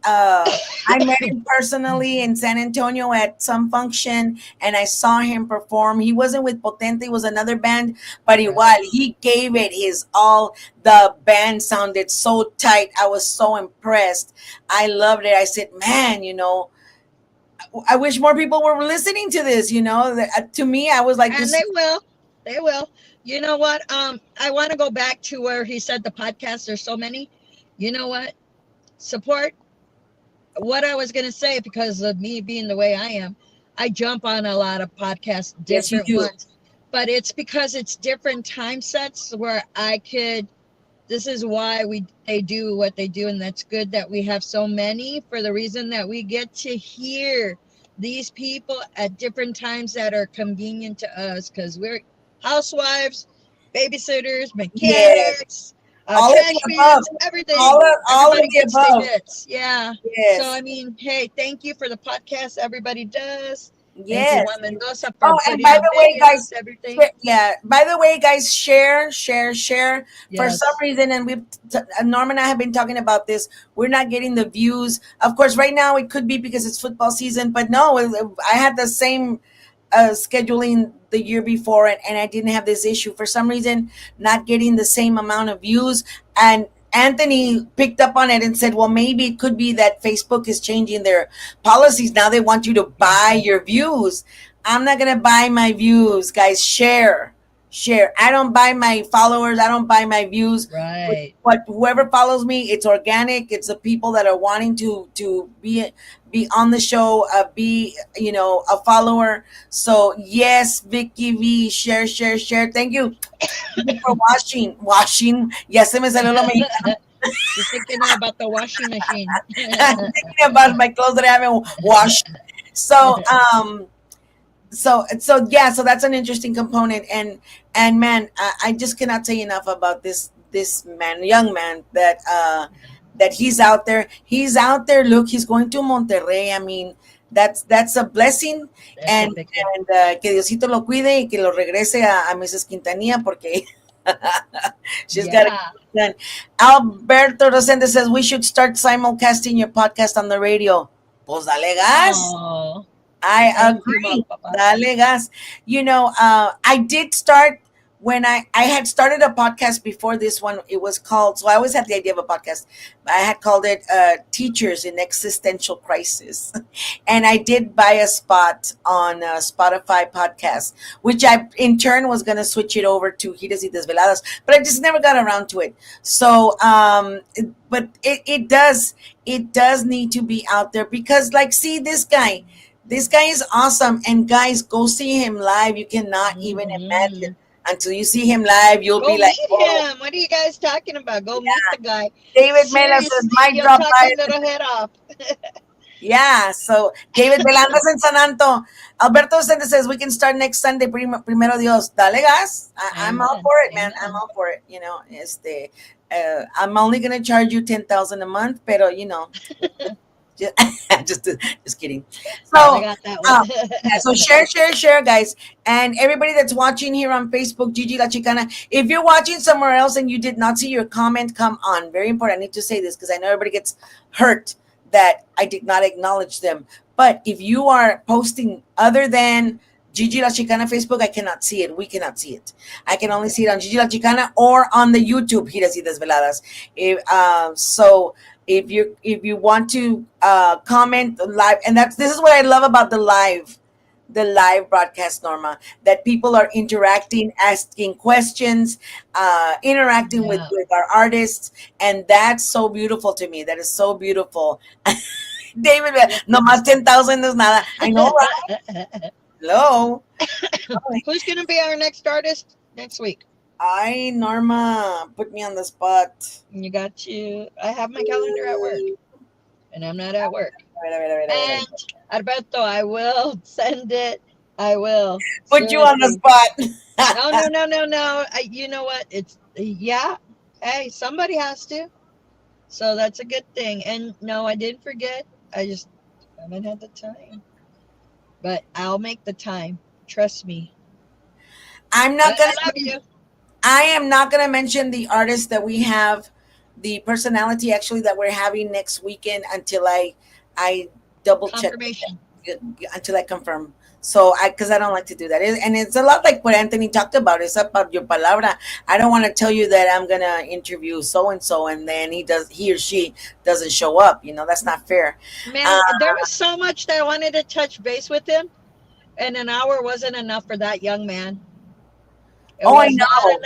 [SPEAKER 3] met him personally in San Antonio at some function, and I saw him perform. He wasn't with Potente; it was another band, but he gave it his all. The band sounded so tight. I was so impressed. I loved it. I said, man, I wish more people were listening to this. To me, I was like,
[SPEAKER 2] and they will. You know what? I want to go back to where he said the podcast. There's so many. You know what? Support what I was going to say, because of me being the way I am. I jump on a lot of podcasts, different ones, but it's because it's different time sets where this is why they do what they do. And that's good that we have so many, for the reason that we get to hear these people at different times that are convenient to us, because we're housewives, babysitters, mechanics, everything.
[SPEAKER 3] All of the above.
[SPEAKER 2] Yeah.
[SPEAKER 3] Yes.
[SPEAKER 2] So, I mean, hey, thank you for the podcast everybody does.
[SPEAKER 3] Yes.
[SPEAKER 2] Thank you, Juan Mendoza, for
[SPEAKER 3] and by the way, guys,
[SPEAKER 2] everything.
[SPEAKER 3] By the way, guys, share.
[SPEAKER 2] Yes.
[SPEAKER 3] For some reason, and Norm and I have been talking about this, we're not getting the views. Of course, right now it could be because it's football season, but no, I had the same scheduling the year before, and I didn't have this issue. For some reason, not getting the same amount of views, and Anthony picked up on it and said, well, maybe it could be that Facebook is changing their policies. Now they want you to buy your views. I'm not going to buy my views, guys. Share. I don't buy my followers. I don't buy my views.
[SPEAKER 2] Right.
[SPEAKER 3] But whoever follows me, it's organic. It's the people that are wanting to be on the show, be a follower. So yes, Vicky V, share. Thank you for washing. Yes, se me salió lo mexicano.
[SPEAKER 2] Just thinking about the washing machine.
[SPEAKER 3] Thinking about my clothes that I haven't washed. So so that's an interesting component, and man, I just cannot say enough about this young man that he's out there. Look, he's going to Monterrey. I mean, that's a blessing, and que Diosito lo cuide y que lo regrese a Mrs. Quintanilla, porque she's got it done. Alberto Rosende says we should start simulcasting your podcast on the radio. Pues dale gas.
[SPEAKER 2] Oh.
[SPEAKER 3] I agree. Dale gas. I did start when I had started a podcast before this one. It was called, so I always had the idea of a podcast. I had called it Teachers in Existential Crisis. And I did buy a spot on Spotify podcast, which I in turn was going to switch it over to Giras y Desveladas, but I just never got around to it. So, but it does need to be out there, because see, this guy is awesome. And guys, go see him live. You cannot even imagine. Until you see him live, you'll be like,
[SPEAKER 2] meet him. What are you guys talking about? Go meet the guy.
[SPEAKER 3] David Mela says, might drop by.
[SPEAKER 2] Little head off.
[SPEAKER 3] Yeah, so David Velandas en San Anto. Alberto Sende says, we can start next Sunday, primero Dios. Dale gas. I'm all for it, man. I'm all for it. I'm only going to charge you $10,000 a month, pero just kidding. So
[SPEAKER 2] I got that one.
[SPEAKER 3] So share, guys, and everybody that's watching here on Facebook, Gigi La Chicana. If you're watching somewhere else and you did not see your comment, come on. Very important. I need to say this because I know everybody gets hurt that I did not acknowledge them. But if you are posting other than Gigi La Chicana Facebook, I cannot see it. We cannot see it. I can only see it on Gigi La Chicana or on the YouTube Giras y Desveladas. So if you want to comment live, and this is what I love about the live broadcast, Norma, that people are interacting, asking questions, interacting with our artists, and that's so beautiful to me. That is so beautiful. David, no más 10,000 is nada. I know, right? Hello.
[SPEAKER 2] Who's going to be our next artist next week?
[SPEAKER 3] Norma, put me on the spot.
[SPEAKER 2] You got you. I have my calendar at work, and I'm not at work. And Alberto, I will send it. I will
[SPEAKER 3] put you on the spot.
[SPEAKER 2] No. You know what? Hey, somebody has to. So that's a good thing. And no, I didn't forget. I just haven't had the time. But I'll make the time. Trust me.
[SPEAKER 3] I am not gonna mention the artist that we have, the personality actually that we're having next weekend until I double check, until I confirm. So because I don't like to do that, and it's a lot like what Anthony talked about. It's about your palabra. I don't want to tell you that I'm gonna interview so and so, and then he or she doesn't show up. That's not fair.
[SPEAKER 2] Man, there was so much that I wanted to touch base with him, and an hour wasn't enough for that young man.
[SPEAKER 3] I know.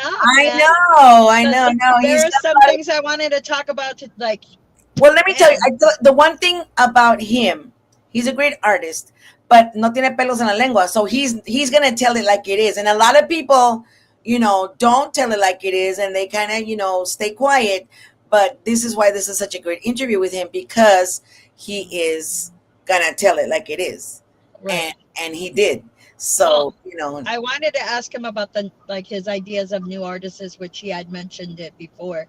[SPEAKER 2] There are some things I wanted to talk about.
[SPEAKER 3] Well, let me tell you, the one thing about him, he's a great artist, but no tiene pelos en la lengua. So he's gonna tell it like it is, and a lot of people, don't tell it like it is, and they kind of, stay quiet. But this is why this is such a great interview with him, because he is gonna tell it like it is, right. and he did. So,
[SPEAKER 2] I wanted to ask him about his ideas of new artists, which he had mentioned it before,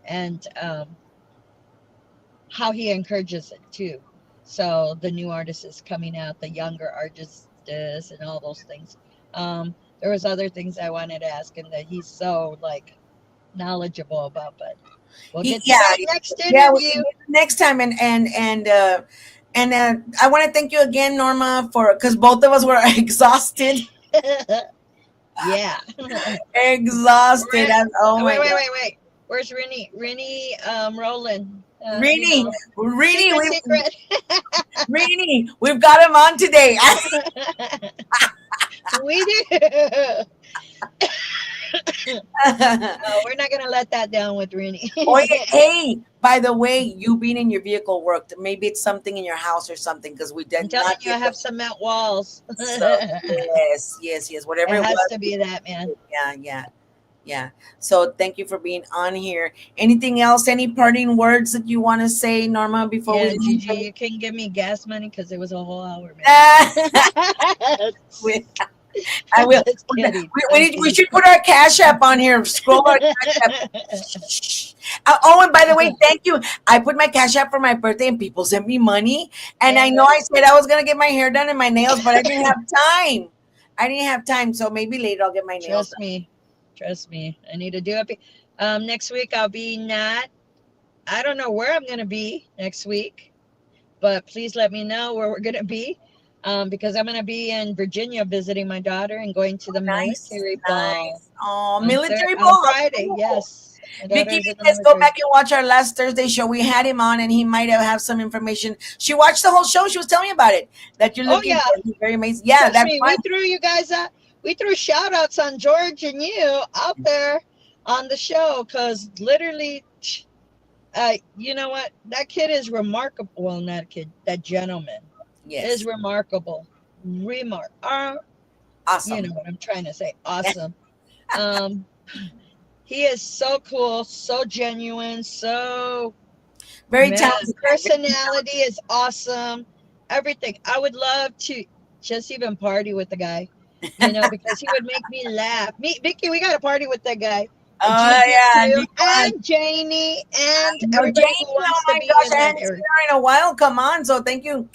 [SPEAKER 2] and how he encourages it too. So the new artists is coming out, the younger artists, and all those things. There was other things I wanted to ask him that he's so knowledgeable about, but we'll get to that next interview.
[SPEAKER 3] Next time, and I want to thank you again, Norma, because both of us were exhausted.
[SPEAKER 2] Yeah.
[SPEAKER 3] Exhausted.
[SPEAKER 2] Wait. Where's Rini? Rini Roland.
[SPEAKER 3] Rini, we've got him on today.
[SPEAKER 2] We do. No, we're not gonna let that down with Rini.
[SPEAKER 3] Hey, by the way, you being in your vehicle worked. Maybe it's something in your house or something, because we did
[SPEAKER 2] not. I have cement walls.
[SPEAKER 3] So, yes. Whatever
[SPEAKER 2] it has to be that, man.
[SPEAKER 3] Yeah. So thank you for being on here. Anything else? Any parting words that you want to say, Norma, before we leave?
[SPEAKER 2] Gigi, you can give me gas money because it was a whole hour, man.
[SPEAKER 3] I will. We should put our Cash App on here. Scroll our Cash App. And by the way, thank you. I put my Cash App for my birthday, and people sent me money. And I know I said I was gonna get my hair done and my nails, but I didn't have time. So maybe later I'll get my nails done.
[SPEAKER 2] Trust me. I need to do it. Next week I'll be I don't know where I'm gonna be next week, but please let me know where we're gonna be. Because I'm going to be in Virginia visiting my daughter and going to the military ball.
[SPEAKER 3] Oh, military ball
[SPEAKER 2] on Friday, yes.
[SPEAKER 3] Vicky, let's go back and watch our last Thursday show. We had him on, and he might have some information. She watched the whole show. She was telling me about it. That you're looking for. He's very amazing. Yeah, that's
[SPEAKER 2] me. We threw you guys out. We threw shout outs on George and you out there on the show, because literally, you know what? That kid is remarkable. Well, not a kid. That gentleman.
[SPEAKER 3] Yes.
[SPEAKER 2] Is remarkable. Awesome. You know what I'm trying to say. Awesome. He is so cool, so genuine, so
[SPEAKER 3] very talented.
[SPEAKER 2] Personality is awesome. Everything. I would love to just even party with the guy, because he would make me laugh. Vicky, we got to party with that guy. And Janie and everybody who wants to be in that area.
[SPEAKER 3] In a while. Come on. So thank you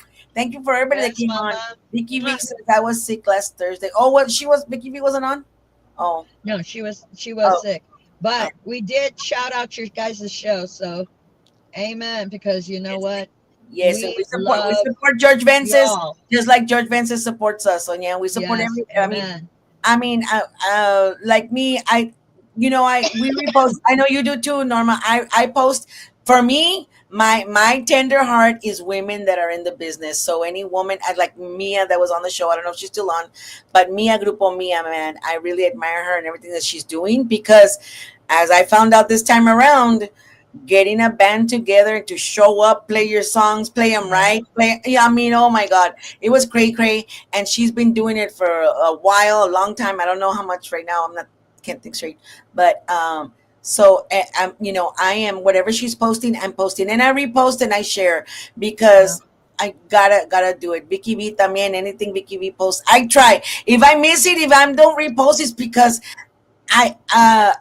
[SPEAKER 3] for everybody that came on. Vicky V says I was sick last Thursday. Oh, Vicky V wasn't on? Oh.
[SPEAKER 2] No, she was sick. But we did shout out your guys' show, so amen, because you know what?
[SPEAKER 3] Yes, and we
[SPEAKER 2] love
[SPEAKER 3] support George Vences
[SPEAKER 2] y'all.
[SPEAKER 3] just like George Vences supports us. So yeah, we support
[SPEAKER 2] Yes,
[SPEAKER 3] every.
[SPEAKER 2] amen.
[SPEAKER 3] Like me, we repost. I know you do too, Norma. I post. For me, my tender heart is women that are in the business. So any woman, I like Mia that was on the show. I don't know if she's still on, but Mia Grupo Mia, man, I really admire her and everything that she's doing because, as I found out this time around, getting a band together to show up, play your songs, play them right, play. Yeah, I mean, oh my God, it was cray cray, and she's been doing it for a while, a long time. I don't know how much right now. Can't think straight, but so I am whatever she's posting, I'm posting, and I repost and I share because. I gotta do it. Vicky V también, anything Vicky V posts, I try. If I miss it, if I don't repost, it's because I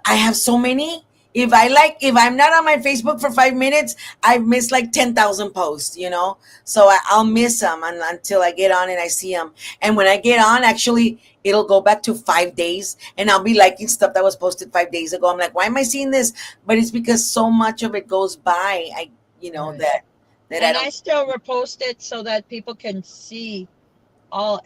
[SPEAKER 3] have so many. If I'm not on my Facebook for 5 minutes, I've missed like 10,000 posts, So I'll miss them until I get on and I see them. And when I get on, actually, it'll go back to 5 days, and I'll be liking stuff that was posted 5 days ago. I'm like, why am I seeing this? But it's because so much of it goes by.
[SPEAKER 2] And I still repost it so that people can see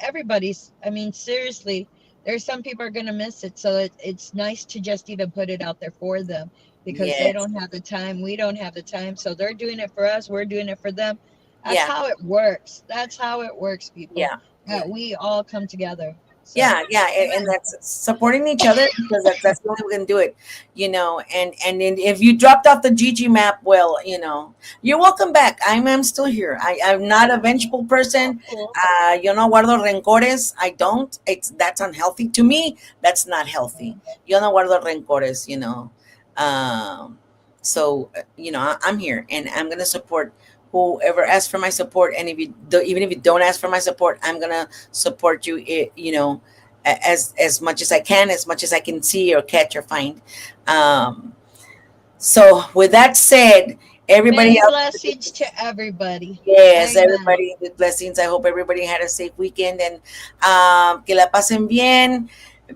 [SPEAKER 2] everybody's. I mean, seriously, there's some people are going to miss it. So it's nice to just even put it out there for them because they don't have the time. We don't have the time. So they're doing it for us. We're doing it for them. That's how it works. That's how it works, people. That we all come together. So,
[SPEAKER 3] and that's supporting each other because that's the only way we can do it, And if you dropped off the Gigi map, well, you're welcome back. I'm still here. I'm not a vengeful person. Yo no guardo rencores. I don't. That's unhealthy to me. That's not healthy. Yo no guardo rencores. So I'm here and I'm gonna support whoever asks for my support, and even if you don't ask for my support, I'm gonna support you. As much as I can, as much as I can see or catch or find. So with that said, everybody
[SPEAKER 2] many blessings to everybody.
[SPEAKER 3] Yes, everybody with blessings. I hope everybody had a safe weekend and que la pasen bien.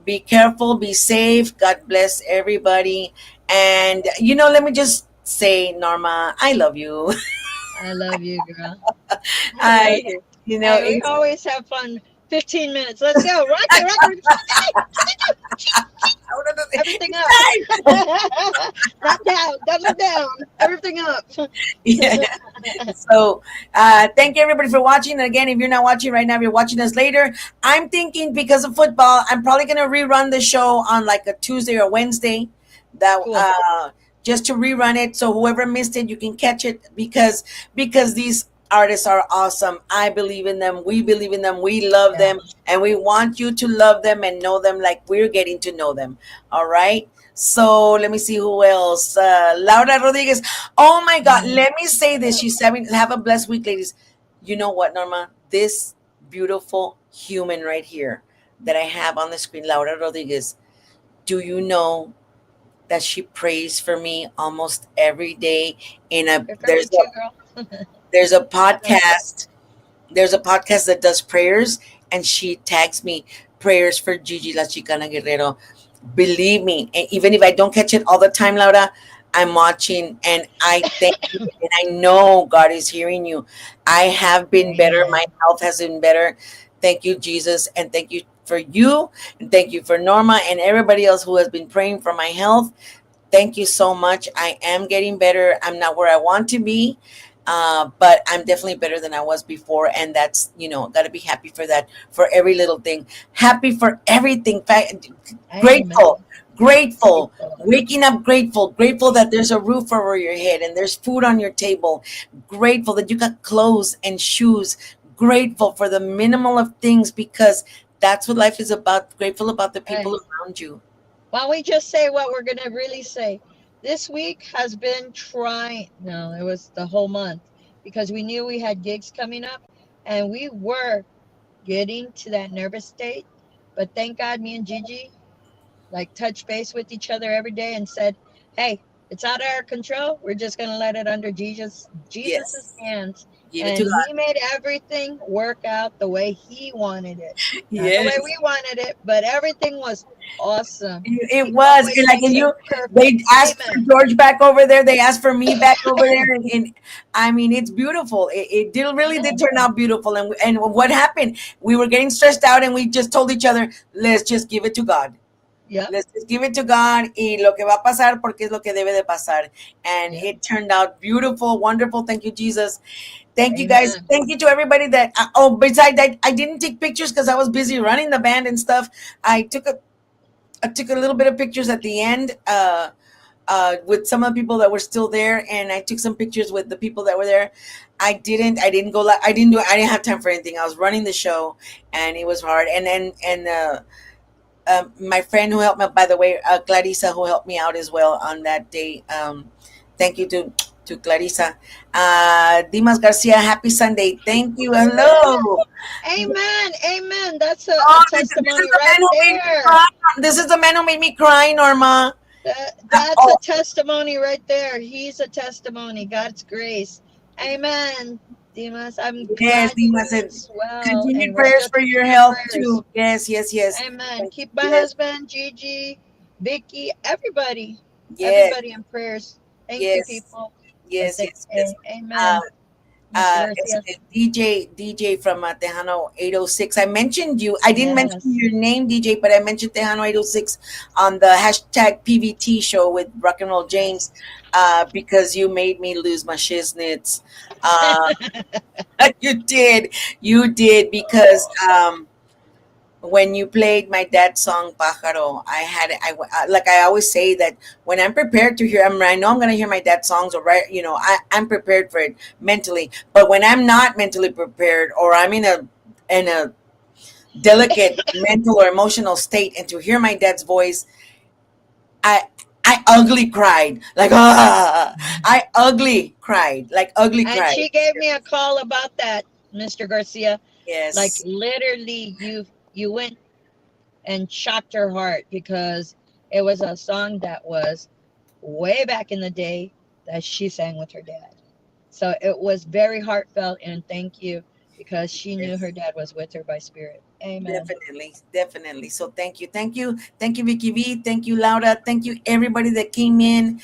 [SPEAKER 3] Be careful, be safe. God bless everybody. And let me just say, Norma, I love you.
[SPEAKER 2] I love you, girl.
[SPEAKER 3] We
[SPEAKER 2] always have fun. 15 minutes. Let's go. Rock it. Everything up. Not down. Double down. Everything up.
[SPEAKER 3] So, thank you everybody for watching. And again, if you're not watching right now, if you're watching us later, I'm thinking because of football, I'm probably going to rerun the show on like a Tuesday or Wednesday. Just to rerun it, so whoever missed it, you can catch it because these artists are awesome. I believe in them. We believe in them. We love them, and we want you to love them and know them like we're getting to know them. All right. So let me see who else. Laura Rodriguez. Oh my God. Let me say this. She's have a blessed week, ladies. You know what, Norma? This beautiful human right here that I have on the screen, Laura Rodriguez. Do you know that she prays for me almost every day there's a podcast that does prayers, and she tags me prayers for Gigi La Chicana Guerrero. Believe me, and even if I don't catch it all the time, Laura, I'm watching, and I thank you, and I know God is hearing you. I have been better. My health has been better. Thank you, Jesus, and thank you for you, and thank you for Norma and everybody else who has been praying for my health. Thank you so much. I am getting better. I'm not where I want to be, but I'm definitely better than I was before. And that's, got to be happy for that, for every little thing. Happy for everything. Grateful, waking up grateful that there's a roof over your head and there's food on your table. Grateful that you got clothes and shoes. Grateful for the minimal of things because that's what life is about. Grateful about the people around you.
[SPEAKER 2] Why don't we just say what we're going to really say? This week has been trying. No, it was the whole month because we knew we had gigs coming up and we were getting to that nervous state. But thank God me and Gigi touched base with each other every day and said, hey, it's out of our control. We're just going to let it under Jesus' hands.
[SPEAKER 3] Give it to
[SPEAKER 2] And
[SPEAKER 3] God.
[SPEAKER 2] he made everything work out the way he wanted it. Not the way
[SPEAKER 3] Yes.
[SPEAKER 2] we wanted it, but everything was awesome.
[SPEAKER 3] It
[SPEAKER 2] He
[SPEAKER 3] was
[SPEAKER 2] always
[SPEAKER 3] and like
[SPEAKER 2] makes
[SPEAKER 3] and
[SPEAKER 2] it
[SPEAKER 3] you. They
[SPEAKER 2] perfect.
[SPEAKER 3] asked for
[SPEAKER 2] Amen.
[SPEAKER 3] George back over there. They asked for me back over there, and I mean it's beautiful. It did really did
[SPEAKER 2] Yes.
[SPEAKER 3] turn out beautiful. And what happened? We were getting stressed out, and we just told each other, "Let's just give it to God.
[SPEAKER 2] Yep.
[SPEAKER 3] Let's just give it to God. Y lo que va a pasar porque es lo que debe de pasar." And
[SPEAKER 2] Yep.
[SPEAKER 3] it turned out beautiful, wonderful. Thank you, Jesus. Thank you, guys.
[SPEAKER 2] Amen.
[SPEAKER 3] Thank you to everybody that. Oh, besides that, I didn't take pictures because I was busy running the band and stuff. I took a little bit of pictures at the end with some of the people that were still there, and I took some pictures with the people that were there. I didn't go. I didn't have time for anything. I was running the show, and it was hard. And my friend who helped me, by the way, Clarissa, who helped me out as well on that day. Thank you to Clarissa. Dimas Garcia, happy Sunday. Thank you. Hello.
[SPEAKER 2] Amen. Amen. That's a
[SPEAKER 3] Oh,
[SPEAKER 2] testimony right there.
[SPEAKER 3] This is the man who made me cry, Norma.
[SPEAKER 2] That's a testimony right there. He's a testimony. God's grace. Amen. Dimas, I'm
[SPEAKER 3] Yes,
[SPEAKER 2] glad you
[SPEAKER 3] Dimas said,
[SPEAKER 2] as well.
[SPEAKER 3] continued
[SPEAKER 2] And we're
[SPEAKER 3] prayers
[SPEAKER 2] just
[SPEAKER 3] for your
[SPEAKER 2] keeping
[SPEAKER 3] health
[SPEAKER 2] prayers.
[SPEAKER 3] too. Yes, yes, yes.
[SPEAKER 2] Amen. Keep my
[SPEAKER 3] Yes,
[SPEAKER 2] husband, Gigi, Vicky, everybody
[SPEAKER 3] yes,
[SPEAKER 2] in prayers. Thank you,
[SPEAKER 3] yes,
[SPEAKER 2] people.
[SPEAKER 3] yes, yes, yes.
[SPEAKER 2] Amen. Mr. Garcia.
[SPEAKER 3] DJ from Tejano 806. I mentioned you. I didn't mention
[SPEAKER 2] Yes.
[SPEAKER 3] your name, DJ, but I mentioned Tejano 806 on the hashtag PVT show with Rock and Roll James because you made me lose my shiznits. You did because when you played my dad's song Pájaro, like I always say that when I'm prepared to hear, I know I'm gonna hear my dad's songs, or right, I'm prepared for it mentally. But when I'm not mentally prepared, or I'm in a delicate mental or emotional state, and to hear my dad's voice, I I ugly cried I ugly cried
[SPEAKER 2] And she gave me a call about that, Mr. Garcia.
[SPEAKER 3] Yes.
[SPEAKER 2] Like literally you went and shocked her heart because it was a song that was way back in the day that she sang with her dad. So it was very heartfelt, and thank you because she knew her dad was with her by spirit. Amen.
[SPEAKER 3] Definitely. So thank you, Vicky V, thank you, Laura, thank you, everybody that came in.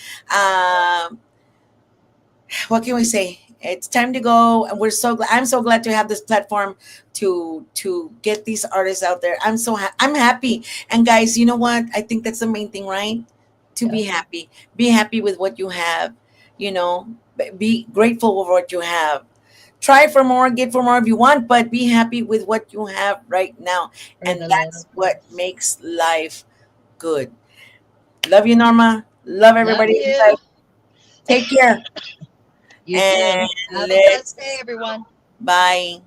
[SPEAKER 3] What can we say? It's time to go, and I'm so glad to have this platform to get these artists out there. I'm happy, and guys, you know what? I think that's the main thing, right? To be happy with what you have. Be grateful for what you have. Try for more, get for more if you want, but be happy with what you have right now, and that's what makes life good. Love you, Norma. Love everybody.
[SPEAKER 2] Love you.
[SPEAKER 3] Take care.
[SPEAKER 2] You too. Have a blessed day, everyone.
[SPEAKER 3] Bye.